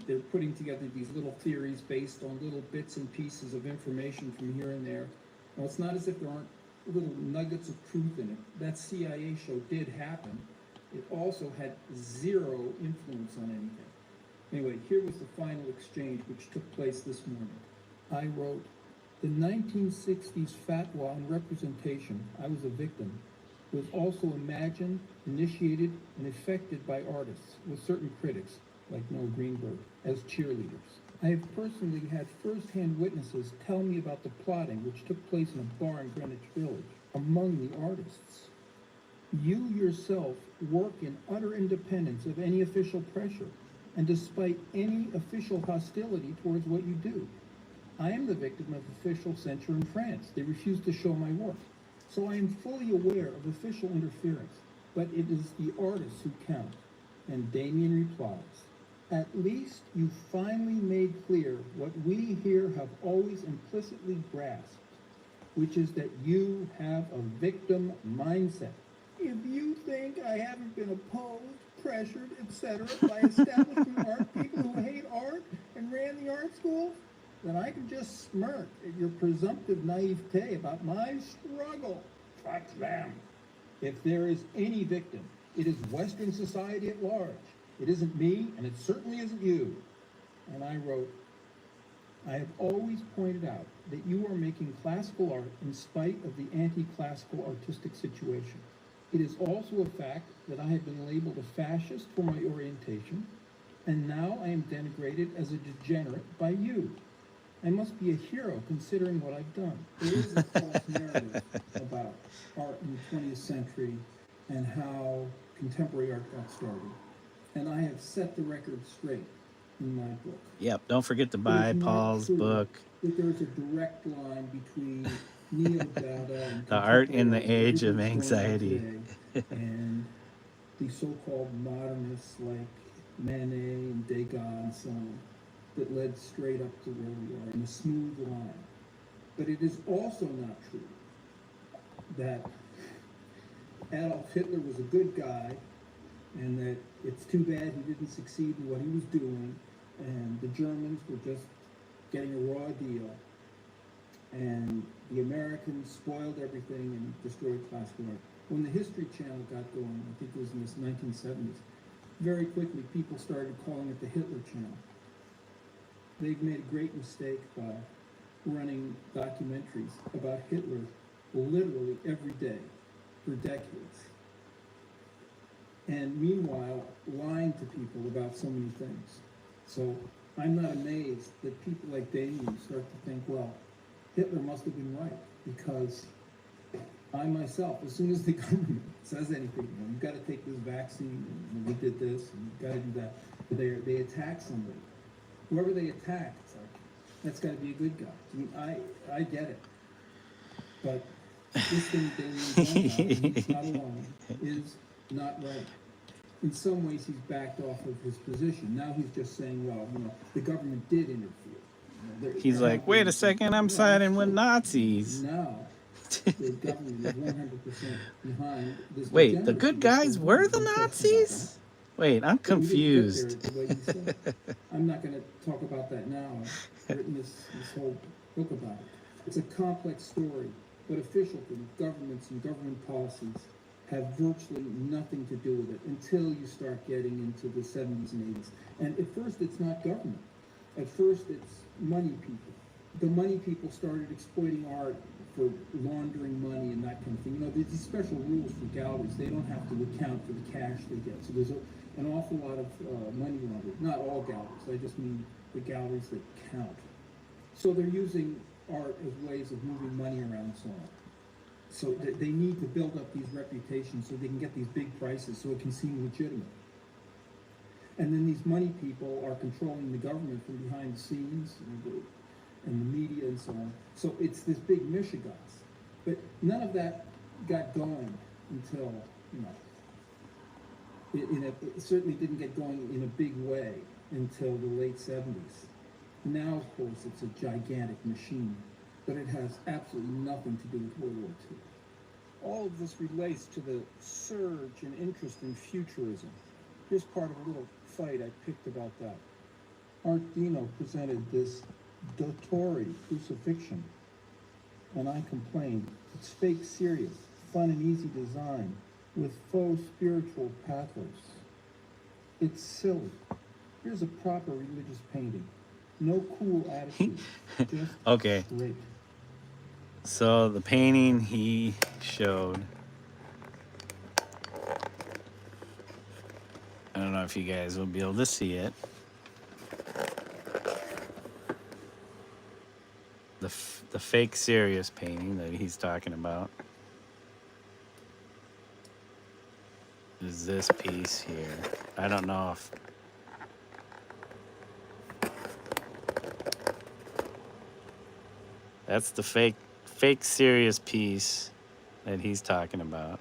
they're putting together these little theories based on little bits and pieces of information from here and there. Now, it's not as if there aren't little nuggets of truth in it. That CIA show did happen. It also had zero influence on anything. Anyway, here was the final exchange which took place this morning. I wrote, the 1960s fatwa on representation, I was a victim, was also imagined, initiated, and effected by artists, with certain critics, like Noah Greenberg, as cheerleaders. I have personally had first-hand witnesses tell me about the plotting which took place in a bar in Greenwich Village among the artists. You yourself work in utter independence of any official pressure, and despite any official hostility towards what you do. I am the victim of official censure in France. They refuse to show my work. So I am fully aware of official interference, but it is the artists who count. And Damien replies, at least you finally made clear what we here have always implicitly grasped, which is that you have a victim mindset. If you think I haven't been opposed, pressured, etc. by establishment art people who hate art and ran the art schools, then I can just smirk at your presumptive naivete about my struggle. Fuck them. If there is any victim, it is Western society at large. It isn't me, and it certainly isn't you. And I wrote, I have always pointed out that you are making classical art in spite of the anti-classical artistic situation. It is also a fact that I have been labeled a fascist for my orientation, and now I am denigrated as a degenerate by you. I must be a hero considering what I've done. There is a false narrative about art in the 20th century and how contemporary art got started. And I have set the record straight in my book. Yep. Don't forget to It buy is not Paul's true book, that there is a direct line between Neo-Dada and The Art in the contemporary Age of everything's going on Anxiety. today, and the so-called modernists like Manet and Degas and so on, that led straight up to where we are in a smooth line. But it is also not true that Adolf Hitler was a good guy and that it's too bad he didn't succeed in what he was doing, and the Germans were just getting a raw deal, and the Americans spoiled everything and destroyed classical art. When the History Channel got going, I think it was in the 1970s, very quickly people started calling it the Hitler Channel. They've made a great mistake by running documentaries about Hitler literally every day for decades. And meanwhile, lying to people about so many things. So I'm not amazed that people like Damien start to think, well, Hitler must have been right, because I myself, as soon as the government says anything, you've got to take this vaccine, and we did this, and you've got to do that, they attack somebody. Whoever they attack, it's like, that's got to be a good guy. I mean, I get it. But this thing Damien's not alone, is not right. In some ways, he's backed off of his position. Now he's just saying, well, the government did interfere. He's like, wait a second, I'm siding with Nazis. Now, The government is 100% behind this Wait, the degeneracy, good this guys were we've the been talking about, right? Nazis? Wait, I'm But we didn't get there confused. the way you said. I'm not going to talk about that now. I've written this whole book about it. It's a complex story, but official things, governments and government policies have virtually nothing to do with it until you start getting into the 70s and 80s. And at first, it's not government. At first, it's money people. The money people started exploiting art for laundering money and that kind of thing. You know, there's these special rules for galleries. They don't have to account for the cash they get. So there's an awful lot of money laundering. Not all galleries. I just mean the galleries that count. So they're using art as ways of moving money around and so on. So they need to build up these reputations so they can get these big prices so it can seem legitimate. And then these money people are controlling the government from behind the scenes and the media and so on. So it's this big mishigas. But none of that got going until, you know, it certainly didn't get going in a big way until the late 70s. Now, of course, it's a gigantic machine, but it has absolutely nothing to do with World War II. All of this relates to the surge in interest in futurism. Here's part of a little fight I picked about that. Art Dino presented this Dottori crucifixion, and I complained, it's fake serious, fun and easy design, with faux spiritual pathos. It's silly. Here's a proper religious painting. No cool attitude, just Okay, straight. so the painting he showed, I don't know if you guys will be able to see it. The fake serious painting that he's talking about is this piece here. I don't know if that's the fake serious piece that he's talking about.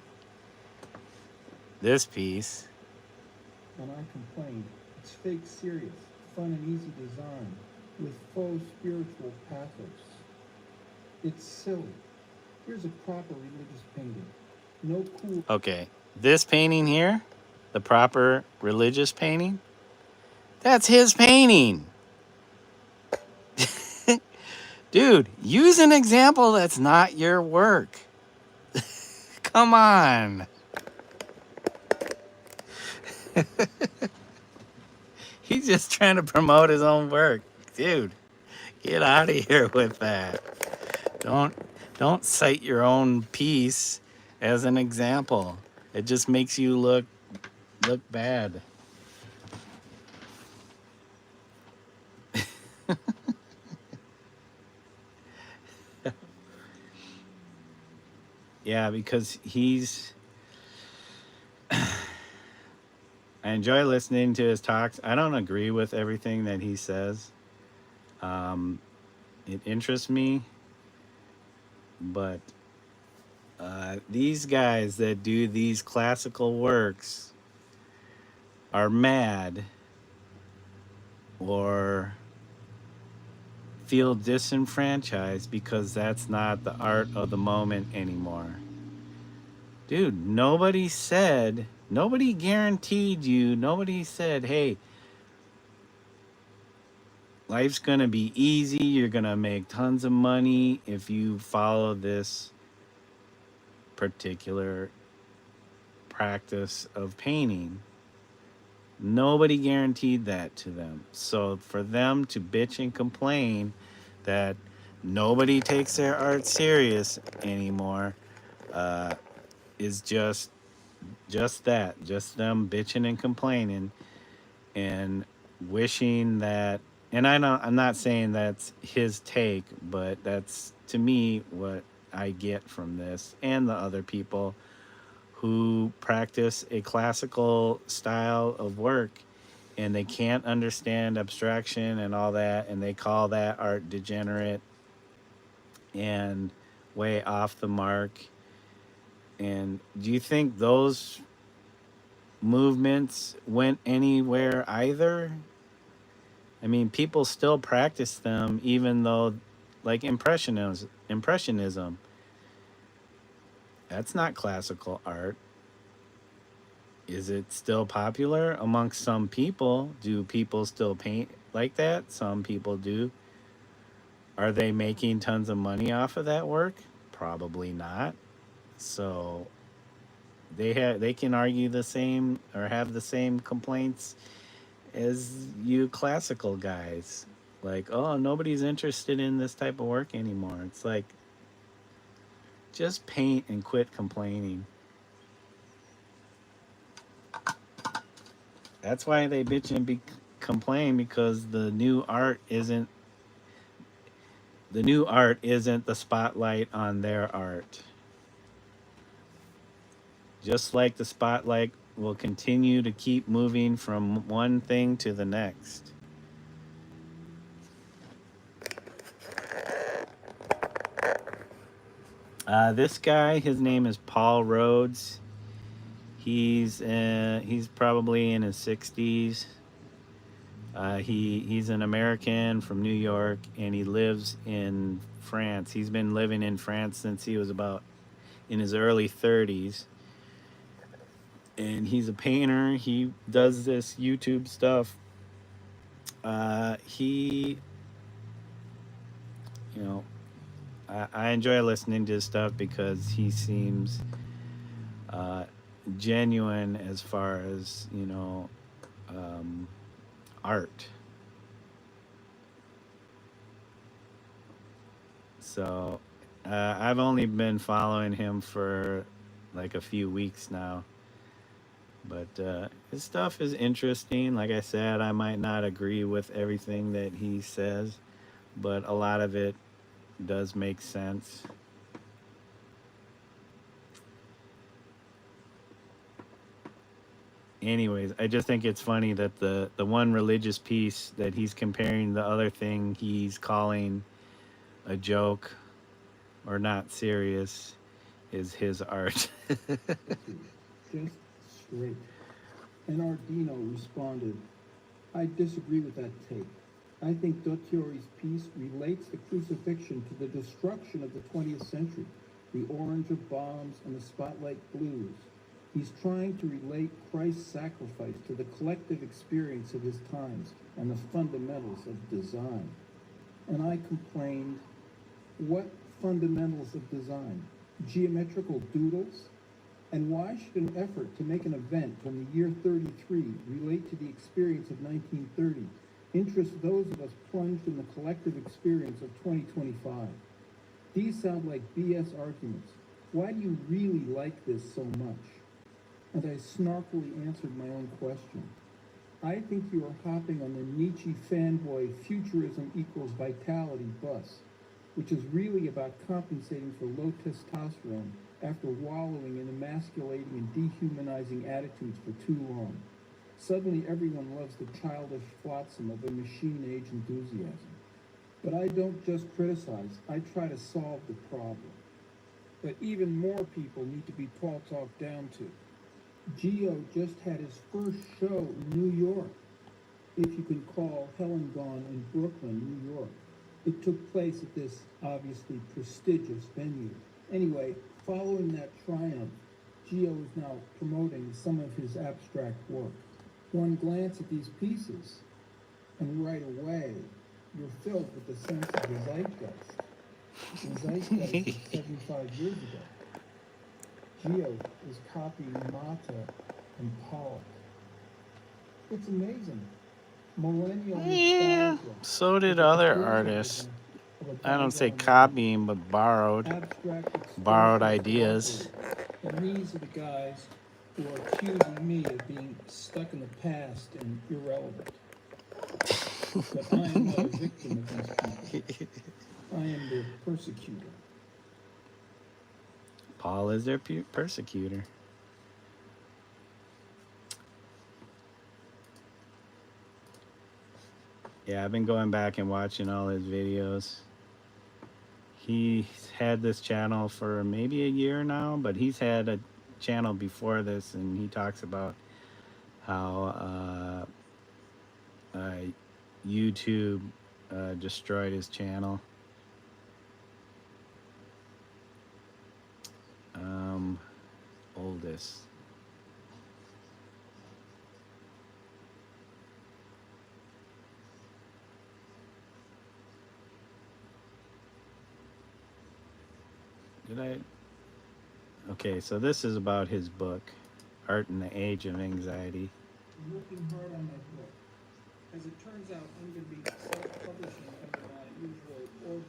This piece, And I complained, it's fake serious, fun and easy design, with faux spiritual pathos. It's silly. Here's a proper religious painting. No cool. okay, this painting here, the proper religious painting, that's his painting. Dude, use an example that's not your work. Come on. He's just trying to promote his own work. Dude, get out of here with that. Don't cite your own piece as an example. It just makes you look bad. Yeah, because I enjoy listening to his talks. I don't agree with everything that he says. It interests me, but these guys that do these classical works are mad or feel disenfranchised because that's not the art of the moment anymore. Dude, nobody guaranteed you, nobody said, hey, life's gonna be easy, you're gonna make tons of money if you follow this particular practice of painting. Nobody guaranteed that to them. So for them to bitch and complain that nobody takes their art serious anymore is just that, just them bitching and complaining and wishing that. And I'm not saying that's his take, but that's to me what I get from this and the other people who practice a classical style of work and they can't understand abstraction and all that, and they call that art degenerate and way off the mark. And do you think those movements went anywhere either? I mean, people still practice them even though, like impressionism, That's not classical art. Is it still popular amongst some people? Do people still paint like that? Some people do. Are they making tons of money off of that work? Probably not. So they can argue the same or have the same complaints as you classical guys. Like, oh, nobody's interested in this type of work anymore. It's like, just paint and quit complaining. That's why they bitch and complain, because the new art isn't the spotlight on their art. Just like the spotlight will continue to keep moving from one thing to the next. This guy, his name is Paul Rhodes. He's probably in his 60s. He's an American from New York, and he lives in France. He's been living in France since he was about in his early 30s. And he's a painter. He does this YouTube stuff. He, you know, I enjoy listening to his stuff because he seems uh, genuine as far as, art. So I've only been following him for like a few weeks now. But his stuff is interesting. Like I said, I might not agree with everything that he says, but a lot of it does make sense. Anyways, I just think it's funny that the one religious piece that he's comparing the other thing he's calling a joke or not serious is his art. Just straight. And Ardino responded, I disagree with that take. I think Dottieri's piece relates the crucifixion to the destruction of the 20th century, the orange of bombs and the spotlight blues. He's trying to relate Christ's sacrifice to the collective experience of his times and the fundamentals of design. And I complained, what fundamentals of design? Geometrical doodles? And why should an effort to make an event from the year 33 relate to the experience of 1930, interest those of us plunged in the collective experience of 2025? These sound like BS arguments. Why do you really like this so much? And I snarkily answered my own question. I think you are hopping on the Nietzsche fanboy futurism equals vitality bus, which is really about compensating for low testosterone after wallowing in emasculating and dehumanizing attitudes for too long. Suddenly everyone loves the childish flotsam of a machine-age enthusiasm. But I don't just criticize, I try to solve the problem. But even more people need to be talked down to. Gio just had his first show in New York, if you can call Helen Gone in Brooklyn, New York. It took place at this obviously prestigious venue. Anyway, following that triumph, Gio is now promoting some of his abstract work. One glance at these pieces, and right away, you're filled with the sense of the zeitgeist. The zeitgeist of 75 years ago. Gio is copying Mata and Pollock. It's amazing. Millennial nostalgia. So did other artists. I don't say copying, but borrowed ideas. And these are the guys who are accusing me of being stuck in the past and irrelevant. But I am not a victim of these people. I am their persecutor. Paul is their persecutor. Yeah, I've been going back and watching all his videos. He's had this channel for maybe a year now, but he's had a channel before this, and he talks about how YouTube destroyed his channel. oldest. Did I? Okay, so this is about his book, Art in the Age of Anxiety. I'm working hard on my book. As it turns out, I'm going to be self-publishing under my usual org.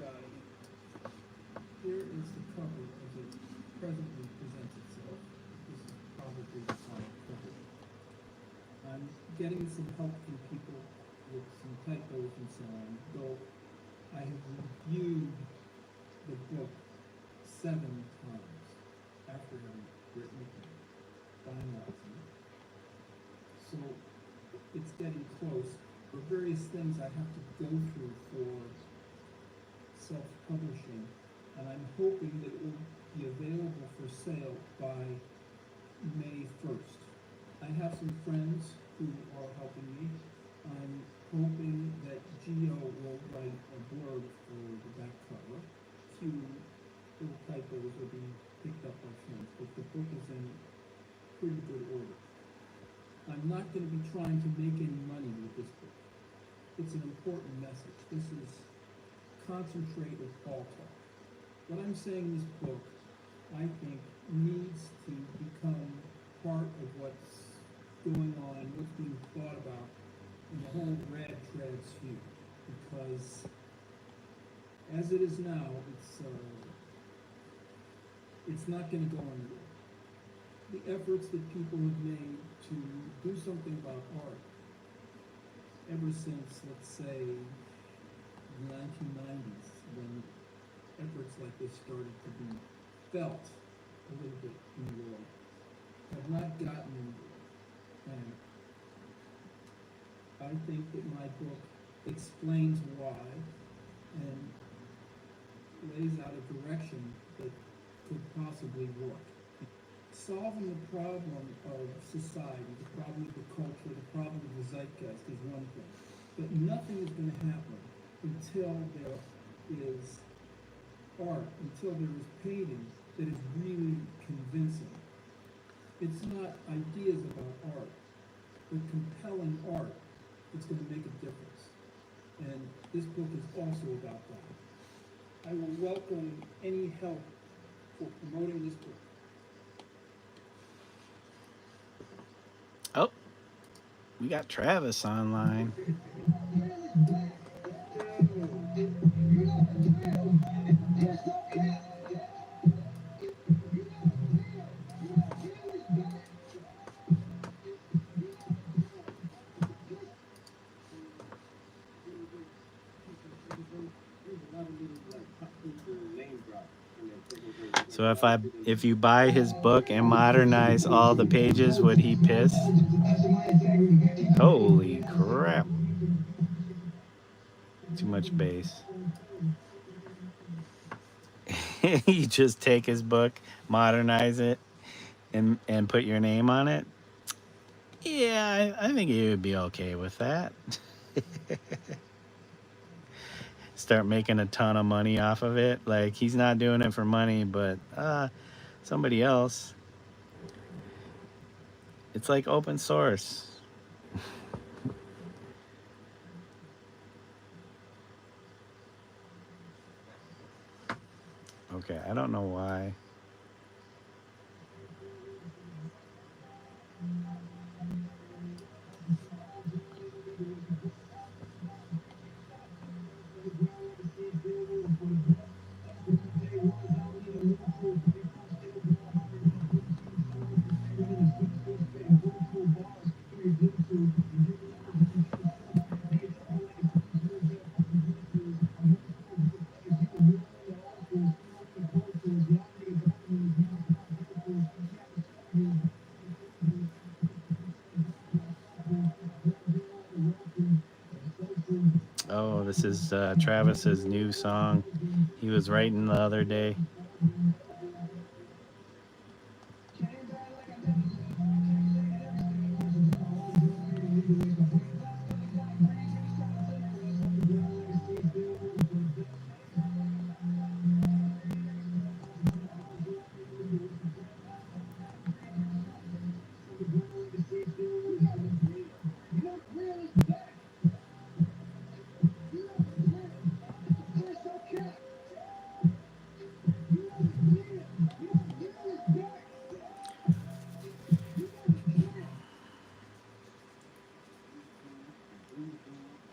Here is the cover as it presently presents itself. This is probably the final cover. I'm getting some help from people with some typos and so on, though I have reviewed the book 7 times after having written it, finalizing it. So it's getting close. There are various things I have to go through for self-publishing, and I'm hoping that it will be available for sale by May 1st. I have some friends who are helping me. I'm hoping that Gio will write a blurb for the back cover. Few little typos will be picked up by friends, but the book is in pretty good order. I'm not going to be trying to make any money with this book. It's an important message. This is concentrate with Paul talk. What I'm saying in this book, I think, needs to become part of what's going on, what's being thought about in the whole rad trad sphere. Because as it is now, it's not going to go anywhere. The efforts that people have made to do something about art ever since, let's say, the 1990s, when efforts like this started to be felt a little bit in the world, have not gotten anywhere. And I think that my book explains why and lays out a direction that could possibly work. Solving the problem of society, the problem of the culture, the problem of the zeitgeist is one thing. But nothing is going to happen until there is art, until there is painting that is really convincing. It's not ideas about art, but compelling art that's going to make a difference. And this book is also about that. I will welcome any help for promoting this book. Oh, we got Travis online. So if you buy his book and modernize all the pages, would he piss? Holy crap. Too much bass. You just take his book, modernize it, and put your name on it. Yeah, I think he would be okay with that. Start making a ton of money off of it. Like, he's not doing it for money, but somebody else. It's like open source. Okay, I don't know why. Oh, this is Travis's new song he was writing the other day.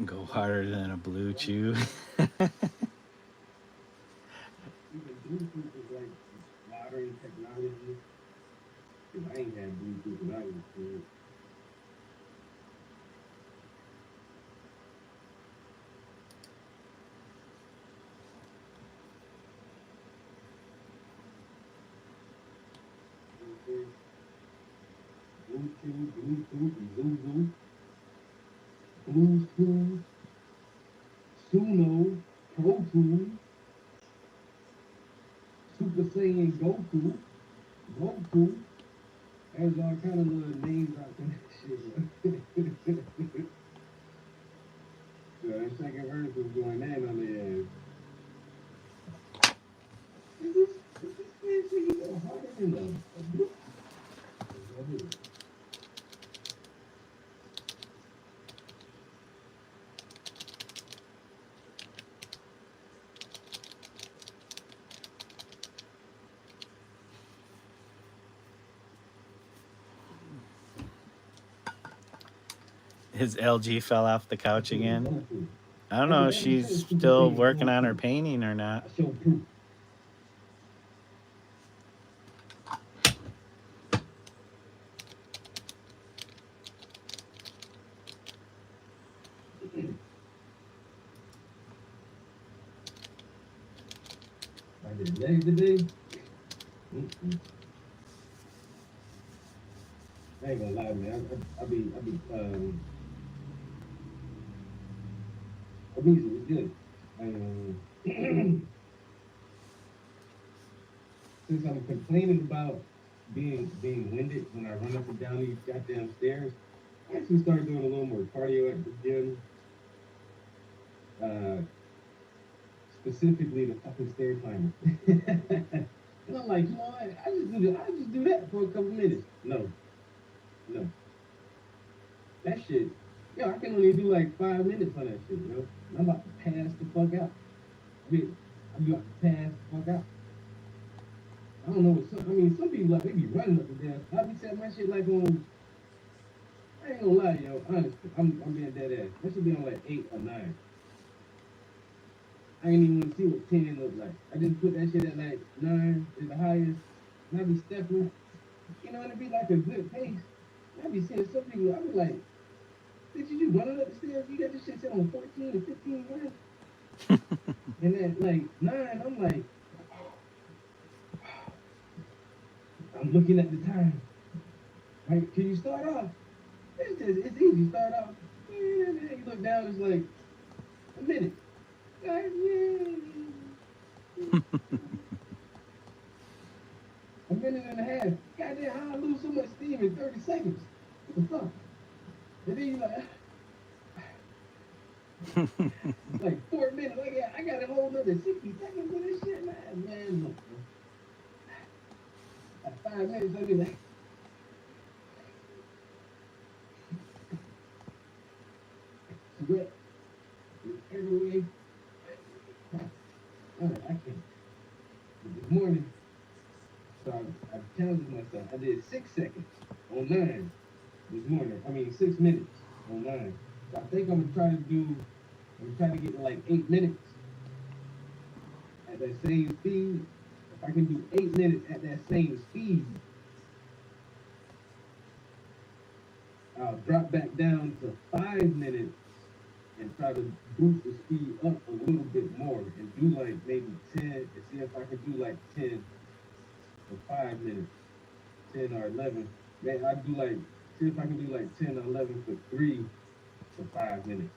Go harder than a blue chew. Even Bluetooth is like modern technology. Cause I ain't had Bluetooth when I was a kid. Bluetooth, Zuzu, Bluetooth, Suno, Pro Tools, Super Saiyan Goku, Goku. There's all kind of little names out there. Shit. So that second verse was going in on the is this go harder than a blue? His LG fell off the couch again. I don't know if she's still working on her painting or not. I show proof. I did legs today. I ain't gonna lie, man. I be Omizu was good. Since I'm complaining about being winded when I run up and down these goddamn stairs, I actually started doing a little more cardio at the gym. Specifically the fucking stair climber. And I'm like, you know what? I just do that for a couple minutes. No. That shit, yo, I can only do like 5 minutes on that shit, yo. And I'm about to pass the fuck out. I'm about to pass the fuck out. I don't know what some people like, they be running up and down. I be setting my shit like on, I ain't gonna lie, yo, honestly, I'm being dead ass. That should be on like 8 or 9. I ain't even want to see what 10 look like. I just put that shit at like 9 is the highest. And I be stepping, you know, and it be like a good pace. And I be seeing some people, I be like, did you running up the stairs? You got this shit set on 14 or 15 runs? And then like 9, I'm like, I'm looking at the time. Right? Can you start off? It's easy. Start off. Yeah, and then you look down, it's like a minute. Like, yeah. A minute and a half. Goddamn, how I lose so much steam in 30 seconds? What the fuck? And then you like 4 minutes. I got a whole another 60 seconds of this shit, man. Look, at 5 minutes, I be like, sweat everywhere. Alright, I can't. This morning, so I challenged myself. I did 6 seconds on 9 this morning. 6 minutes on 9. So I think I'm trying to get to like 8 minutes at that same speed. If I can do 8 minutes at that same speed, I'll drop back down to 5 minutes and try to boost the speed up a little bit more and do like maybe 10 and see if I can do like 10 for 5 minutes, 10 or 11. Man, I do like, see if I can do like 10 or 11 for 3 to 5 minutes.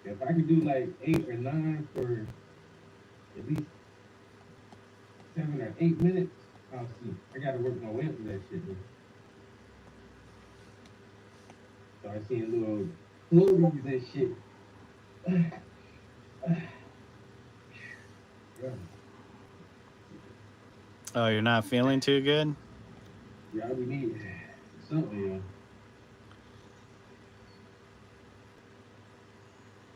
If I could do like 8 or 9 for at least 7 or 8 minutes, I'll see. I gotta work my way up to that shit, man. So I see little floaties and shit. Yeah. Oh, you're not feeling too good? Yeah, we need something, yo.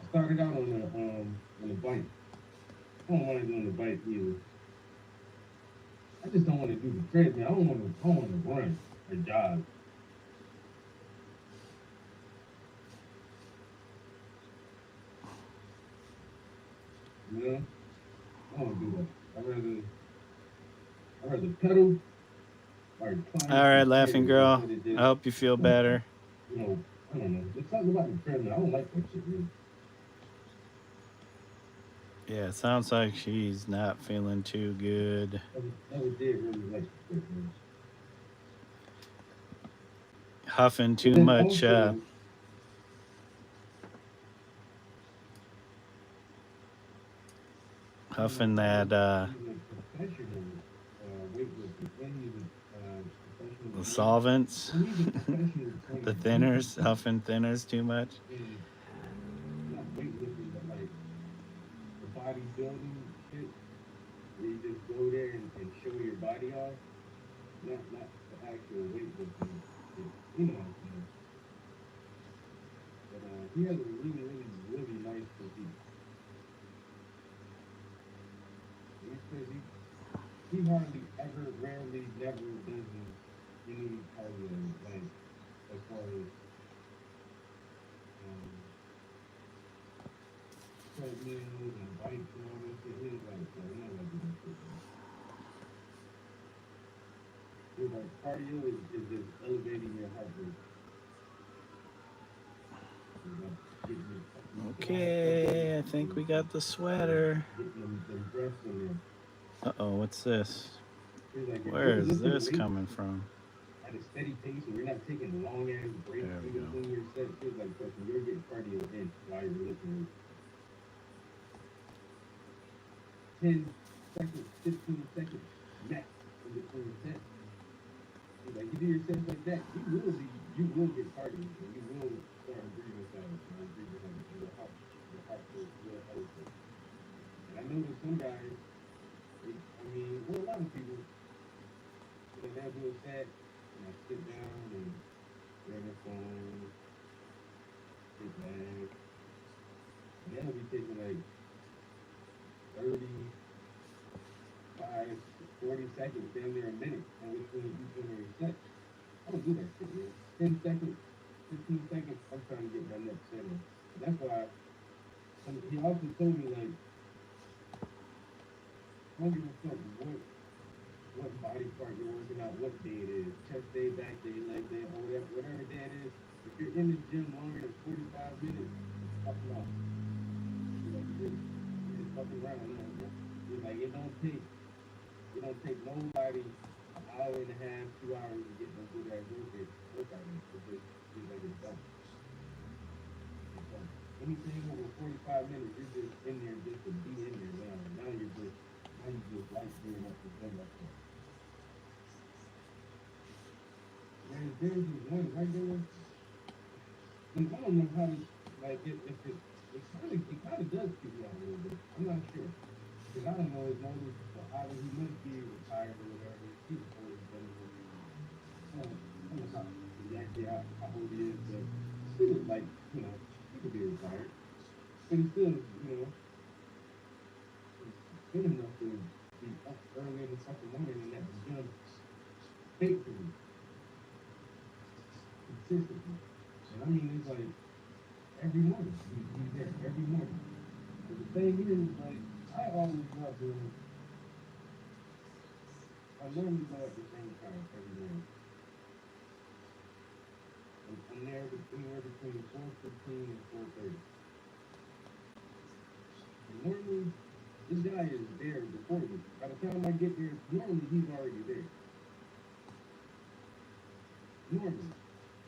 I started out on the bike. I don't want to do on the bike either. I just don't want to do the treadmill. I don't want to run or jog. You know, I don't do that. I rather pedal or climb All up right, the laughing stairs girl. instead of I just, hope you feel better. you know, I don't know. There's something about the treadmill. I don't like that shit, man. Yeah, it sounds like she's not feeling too good. Never did really like the treadmill. Huffing But too then much. also, you know, Huffing Carlos, that he's a professional weightlifter, and he's a professional the gym, solvents, and he's a professional the trainer. thinners, huffing thinners too much. And not weightlifting, but like the bodybuilding shit, where you just go there and show your body off, not the actual weightlifting shit. You know what I'm saying? But he has a really, really, really nice physique. He says he hardly ever, rarely, never does any cardio, like as far as um, treadmills and bikes and all that shit. He was like, bro, I'm not gonna do that shit, man. He was like, cardio is just elevating your heart rate. He's like getting your fucking squats up there, Okay, I think we got the sweater. getting them breaths in there. Uh-oh, what's this? He's like, if Where you're is lifting this weights coming from? at a steady pace and you're not taking long ass breaks There we in go. between your sets, feels like person, you're getting cardio in while you're lifting weights. 10 seconds, 15 seconds max in between sets. He's like, you do your sets like that, you will get cardio and you will start breathing fast and breathing heavy and your heart rate will elevate. And I know that some guys, I mean, well, a lot of people, they'll do a set and I sit down and they're on their phone, sit back, and they'll be taking like 35 to 40 seconds, damn near a minute in between each one of your sets. I don't do that shit, man. 10 seconds, 15 seconds, I'm trying to get my next set in. And that's why he also told me, like, I don't give a fuck what body part you're working out, what day it is, chest day, back day, leg day, or whatever day it is. If you're in the gym longer than 45 minutes, fucking off. You're like, you're just fucking around now, bro. You're like, it don't take nobody an hour and a half, 2 hours to get them through that workout. It's like it's done. It's done. Anything over 45 minutes, you're just in there just to be in there now. Now you just like doing up the gym like that. There's this one right there, and I don't know how to, like, it kind of does keep me out a little bit. I'm not sure. Because I don't know his motive, but either he must be retired or whatever. He's always been I don't know how, exactly how old he is, but he looks like, he could be retired. But he's still, fit enough to be up early in the fucking morning and at the gym faithfully, consistently. And I mean, it's like every morning. He's there every morning. But the thing is, like, I always love doing, I normally go at the same time every morning. I'm there anywhere between 4:15 and 4:30. And normally, this guy is there before me. By the time I get there, normally he's already there. Normally,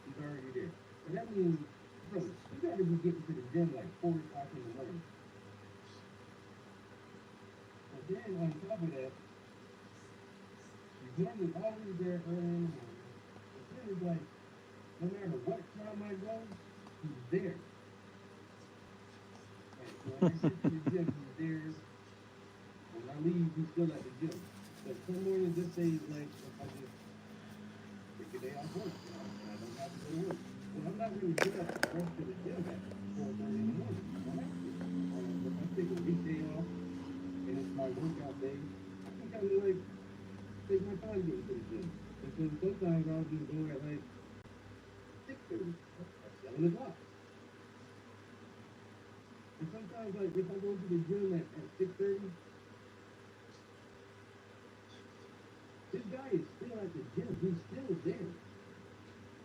he's already there. And that means, bro, you gotta be getting to the gym like 4 o'clock in the morning. But then on top of that, he's normally always there early in the morning. But then it's like, no matter what time I go, he's there. Like, when I get to the gym, he's there. When I leave, he's still at the gym. But some mornings, just say, like, if I just take a day off work and I don't have to go to work, well, I'm not going to get up and rush to the gym at 4:30 in the morning. I don't have to. If I take a weekday off and it's my workout day, I can kind of, like, take my time getting to the gym. And so sometimes I'll just go at, like, 6:30 or 7 o'clock. And sometimes sometimes, like, if I go to the gym at 6:30, this guy is still at the gym. He's still there.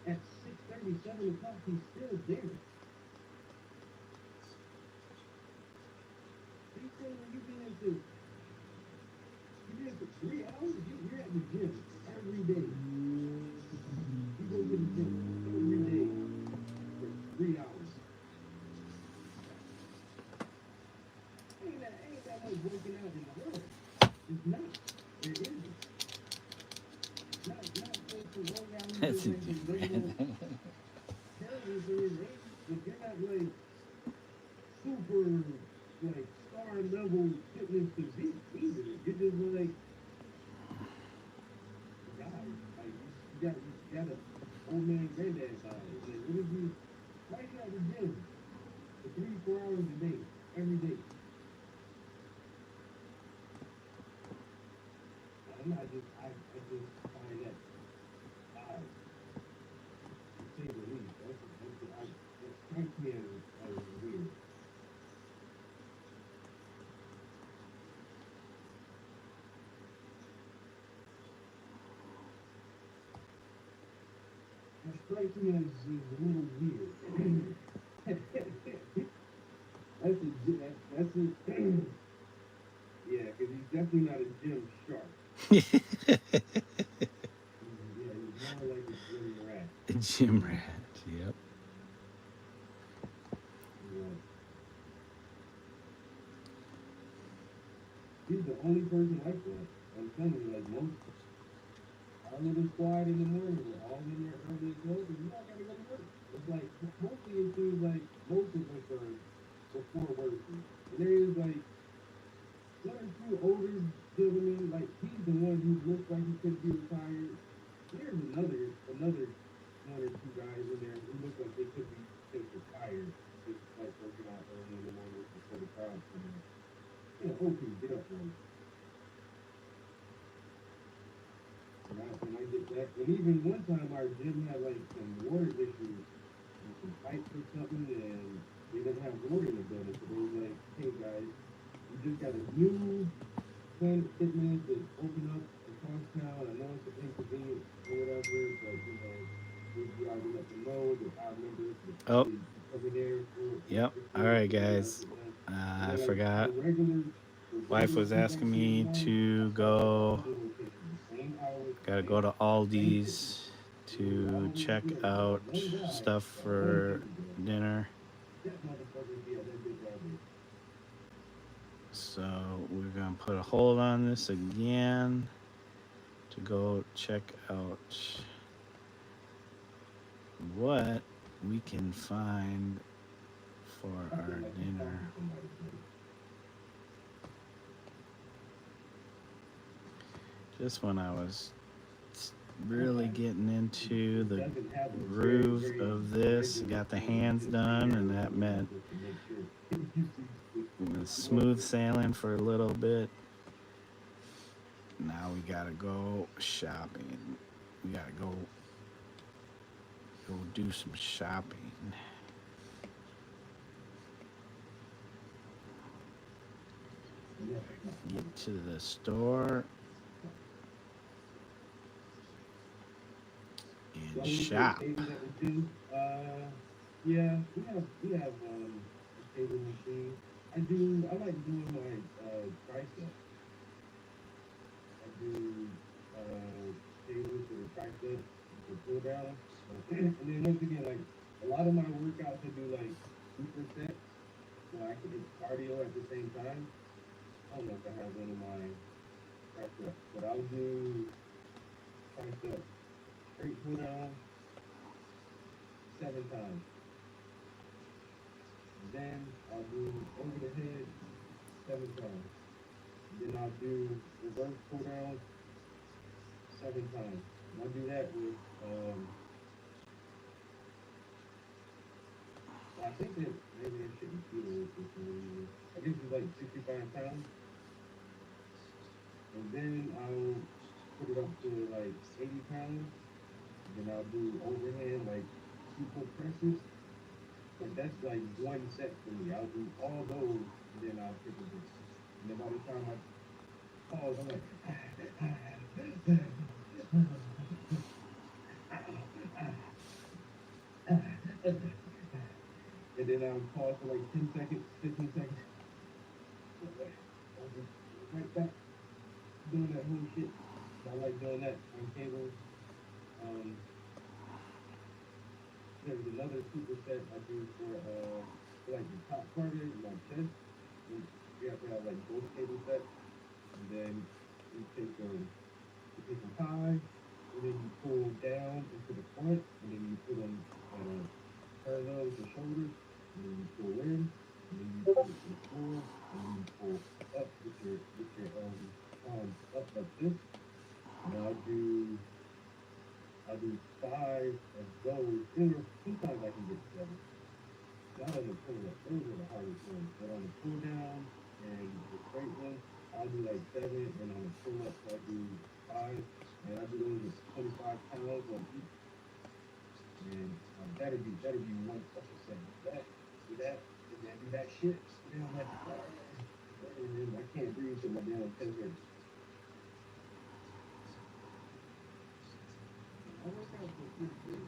At 6:30, 7 o'clock, he's still there. He's saying when you've been into 3 hours, you're at the gym every day. You go to the gym every day for 3 hours. Ain't that much working out in the world. It's not. There isn't. Not supposed to work out and That's do a like some regular terrible for his age, but you're not like super like star level fitness physique either. You're just like guys. Like you got a old man granddad size. Like what if you right at the gym for 3-4 hours a day, every day? I just find that odd, to say the least. That strikes me as weird. That strikes me as a little weird. that's a yeah, because he's definitely not a gym shark. He's more like a gym rat. Gym rat. Yep. Yeah. He's the only person like that. I'm telling you, like most our little squad in the morning, we're all in there early as well, and we all gotta go to work. It's like mostly it seems like most of us are before working. And there is like one or two older gentlemen, like he's the one who looks like he could be retired. There's another one or two guys in there who look like they could be just retired, just like working out early in the morning before the crowd comes in. You know, okay, get up early. And I get that. And even one time our gym had like some water issues and some pipes or something, and they didn't have water in the building. So they was like, hey guys, we just got a new Planet Fitness that opened up in Crosstown. I know it's inconvenient or whatever, but you know, we already let them know that our members would Oh, be coming there for yep. All right, guys. I like forgot. the regular Wife was asking me to go. Gotta go to Aldi's to check out stuff for dinner. So we're gonna put a hold on this again to go check out what we can find for our dinner. Just when I was really getting into the groove of this, got the hands done, and that meant smooth sailing for a little bit. Now we gotta go shopping. We gotta go do some shopping. Get to the store and shop. Yeah, we have a table machine. I like doing my tricep. I do tables for the tricep, for pull down. And then once again, like a lot of my workouts I do like supersets, so I can do cardio at the same time. I don't know if I have one of my triceps, but I'll do tricep straight pull down 7 times. Then I'll do over the head 7 times. Then I'll do reverse pull down 7 times. And I'll do that with I think that maybe it shouldn't be with this one. I guess it's like 65 pounds. And then I'll put it up to like 80 pounds. Then I'll do overhand like super presses. And that's like one set for me. I'll do all those, and then I'll take a break. And then by the time I pause, I'm like, and then I'll pause for like 10 seconds, 15 seconds. I'll just right back doing that whole shit. I like doing that on cable. Um, there's another superset I do for like the top part of it, my chest. You have to have like both cable sets, and then you take them high, and then you pull down into the front, and then you put them parallel with your shoulders, and then you pull in, and then you pull to the floor, and then you pull up with your arms up like this. And I'll do 5 of those. Sometimes I can get 7. Not on the pull up, those are the hardest ones. But on the pull down and the straight one, I'll do like 7, and on the pull up, I'll do 5. And I do those with 25 pounds on each. And that'll be one special set. Do that, and then do that shit. And then I'm like, and then I can't breathe till my damn chest hurts. I work out for pretty good.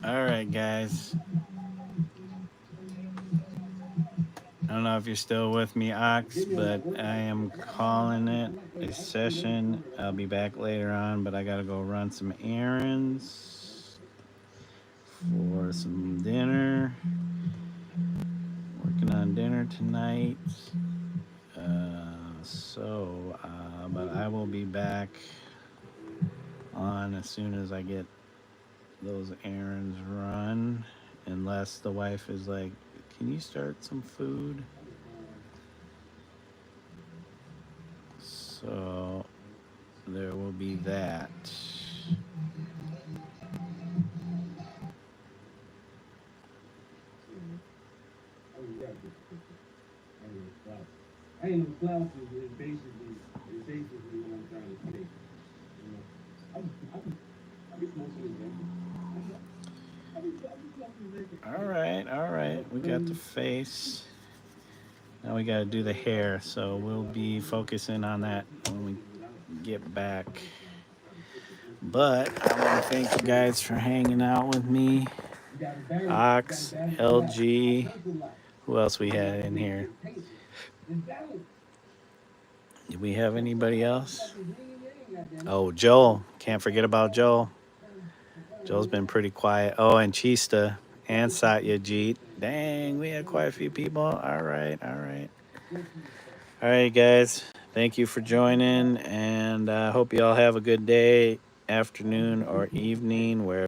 All right, guys. I don't know if you're still with me, Ox, but I am calling it a session. I'll be back later on, but I got to go run some errands for some dinner. Working on dinner tonight. But I will be back on as soon as I get those errands run, unless the wife is like, can you start some food? So there will be that. I ain't no slouches. It's basically what I'm trying to say. You know, I be smoking this. All right. We got the face. Now we got to do the hair. So we'll be focusing on that when we get back. But I want to thank you guys for hanging out with me. Ox, LG. Who else we had in here? Do we have anybody else? Oh, Joel. Can't forget about Joel. Joel's been pretty quiet. Oh, and Chista And Satyajit. Dang, we had quite a few people. All right, all right. All right, guys. Thank you for joining, and I hope you all have a good day, afternoon, or evening, where